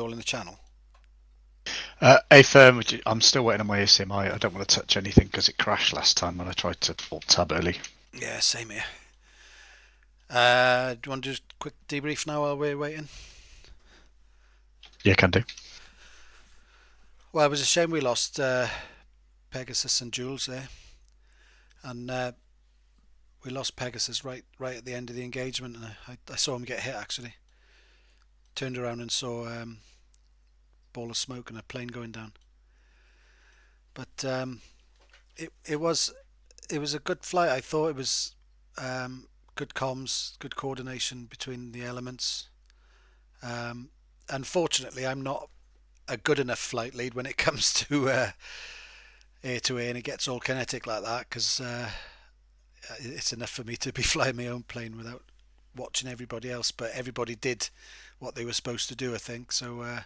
all in the channel? A firm, which I'm still waiting on my ASM. I don't want to touch anything because it crashed last time when I tried to alt tab early. Yeah, same here. Do you want to do a quick debrief now while we're waiting? Yeah, can do. Well, it was a shame we lost Pegasus and Jules there, and we lost Pegasus right at the end of the engagement, and I saw him get hit actually. Turned around and saw ball of smoke and a plane going down. But it was a good flight. I thought it was good comms, good coordination between the elements. Unfortunately, I'm not a good enough flight lead when it comes to air to air and it gets all kinetic like that, because it's enough for me to be flying my own plane without watching everybody else. But everybody did what they were supposed to do, I think. So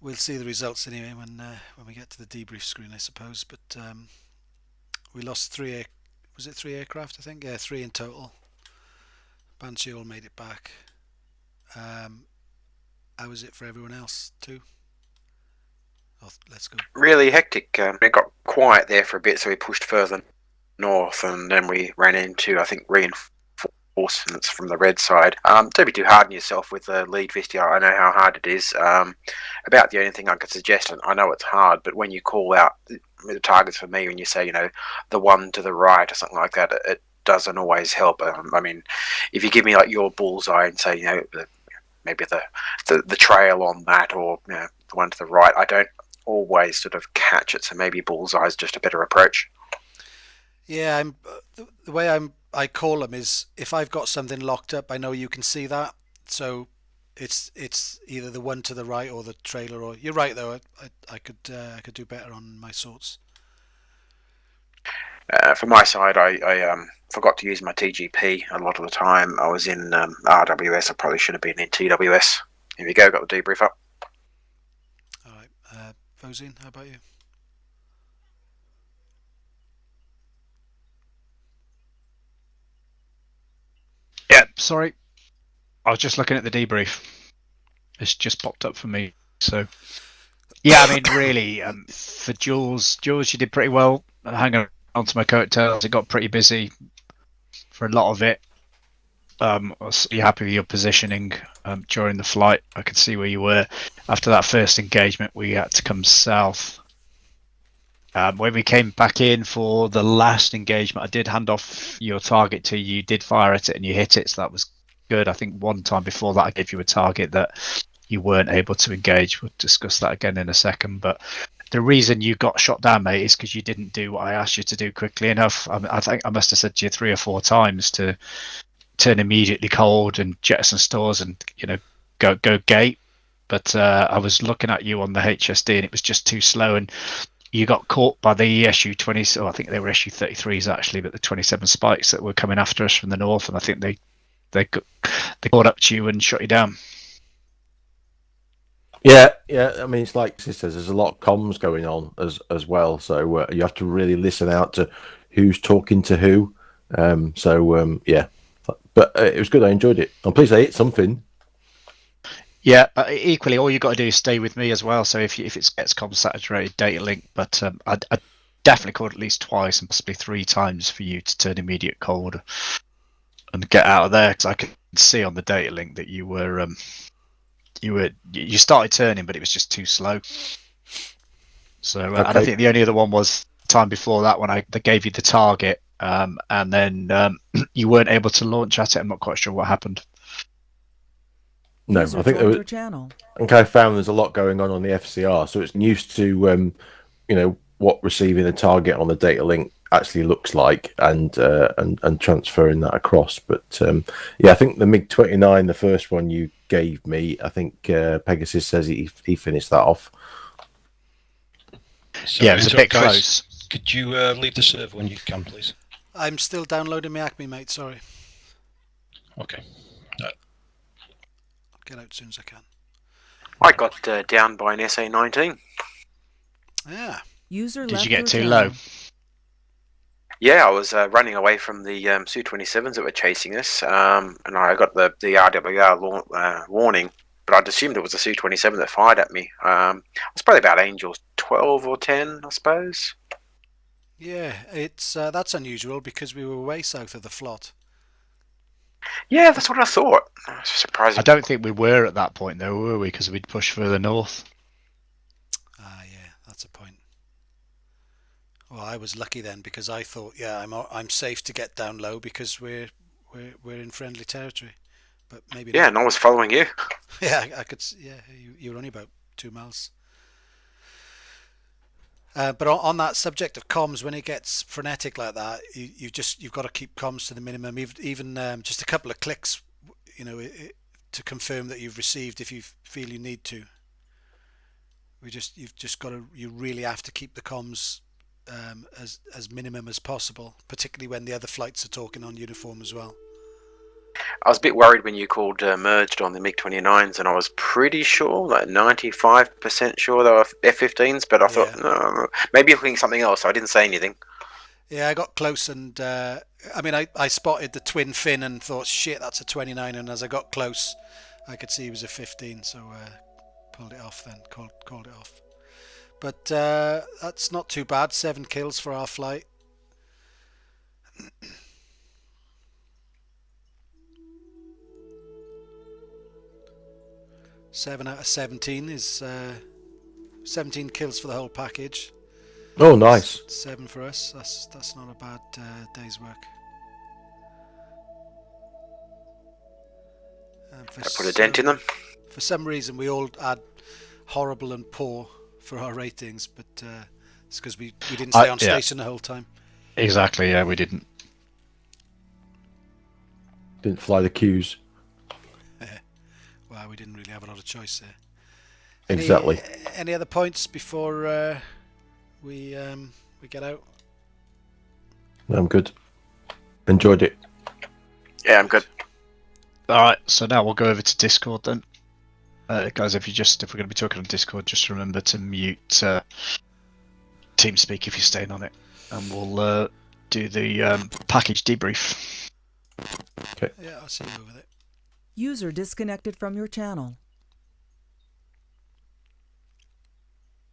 we'll see the results anyway when we get to the debrief screen, I suppose. But we lost three aircraft, I think? Yeah, 3 in total. Banshee all made it back. How was it for everyone else too? Oh, let's go. Really hectic. It got quiet there for a bit, so we pushed further north, and then we ran into, I think, reinforcements from the red side. Don't be too hard on yourself with the lead Vistia. I know how hard it is. About the only thing I could suggest, and I know it's hard, but when you call out the targets for me, when you say, the one to the right or something like that, it doesn't always help. I mean, if you give me like your bullseye and say, maybe the trail on that, or the one to the right, I don't always sort of catch it. So maybe bullseye is just a better approach. Yeah, the way I call them is, if I've got something locked up, I know you can see that. So it's either the one to the right or the trailer. Or you're right though. I could do better on my sorts. For my side, I forgot to use my TGP a lot of the time. I was in RWS. I probably should have been in TWS. Here we go. Got the debrief up. All right, Fozine, how about you? Yeah, sorry. I was just looking at the debrief. It's just popped up for me. So, yeah, I mean, really, for Jules, you did pretty well hanging onto my coattails. It got pretty busy for a lot of it. I was really happy with your positioning during the flight. I could see where you were. After that first engagement, we had to come south. When we came back in for the last engagement, I did hand off your target to you. You did fire at it and you hit it, so that was good. I think one time before that I gave you a target that you weren't able to engage. We'll discuss that again in a second. But the reason you got shot down, mate, is because you didn't do what I asked you to do quickly enough. I think I must have said to you 3 or 4 times to turn immediately cold and jettison stores and go gate. But I was looking at you on the HSD and it was just too slow, and you got caught by the SU 20. I think they were SU 33s actually, but the 27 spikes that were coming after us from the north, and I think they caught up to you and shot you down. Yeah. I mean, it's like she says, there's a lot of comms going on as well, so you have to really listen out to who's talking to who. Yeah, but it was good. I enjoyed it. I'm pleased I hit something. Yeah, but equally, all you got to do is stay with me as well. So if it gets comms saturated, data link. But I definitely called at least twice and possibly 3 times for you to turn immediate cold and get out of there, because I could see on the data link that you started turning, but it was just too slow. So okay. And I think the only other one was the time before that when they gave you the target, and then you weren't able to launch at it. I'm not quite sure what happened. No, I think there was. I found there's a lot going on the FCR, so it's used to what receiving a target on the data link actually looks like, and transferring that across. But yeah, I think the MiG-29, the first one you gave me, I think Pegasus says he finished that off. So, yeah, it was a bit close. Could you leave the server when you can, please? I'm still downloading my Acme, mate. Sorry. Okay. Get out as soon as I can. I got down by an SA-19. Yeah. Did you get too low? Yeah, I was running away from the Su-27s that were chasing us, and I got the RWR warning but I'd assumed it was a Su-27 that fired at me. It's probably about Angel 12 or 10, I suppose. Yeah, it's that's unusual because we were way south of the Flot. Yeah, that's what I thought. It's surprising. I don't think we were at that point though, were we? Because we'd pushed further north. Yeah, that's a point. Well, I was lucky then because I thought, yeah, I'm safe to get down low because we're in friendly territory. But maybe yeah, not. and I was following you. Yeah, I could. Yeah, you were only about 2 miles. But on that subject of comms, when it gets frenetic like that, you've got to keep comms to the minimum. Even just a couple of clicks, to confirm that you've received if you feel you need to. You really have to keep the comms as minimum as possible, particularly when the other flights are talking on uniform as well. I was a bit worried when you called merged on the MiG-29s, and I was pretty sure, like 95% sure they were F-15s, but I thought, no, maybe you're looking at something else, so I didn't say anything. Yeah, I got close and, I spotted the twin fin and thought, shit, that's a 29, and as I got close, I could see it was a 15, so pulled it off then, called it off. But that's not too bad, 7 kills for our flight. 7 out of 17 is 17 kills for the whole package. Oh, nice. 7 for us. That's not a bad day's work. I put a dent in them. For some reason, we all add horrible and poor for our ratings, but it's because we didn't stay on station the whole time. Exactly. Yeah, we didn't. Didn't fly the queues. Well, we didn't really have a lot of choice there. Exactly. Any other points before we get out? I'm good. Enjoyed it. Yeah, I'm good. All right, so now we'll go over to Discord then. Guys, if we're going to be talking on Discord, just remember to mute TeamSpeak if you're staying on it, and we'll do the package debrief. Okay. Yeah, I'll see you over there. User disconnected from your channel.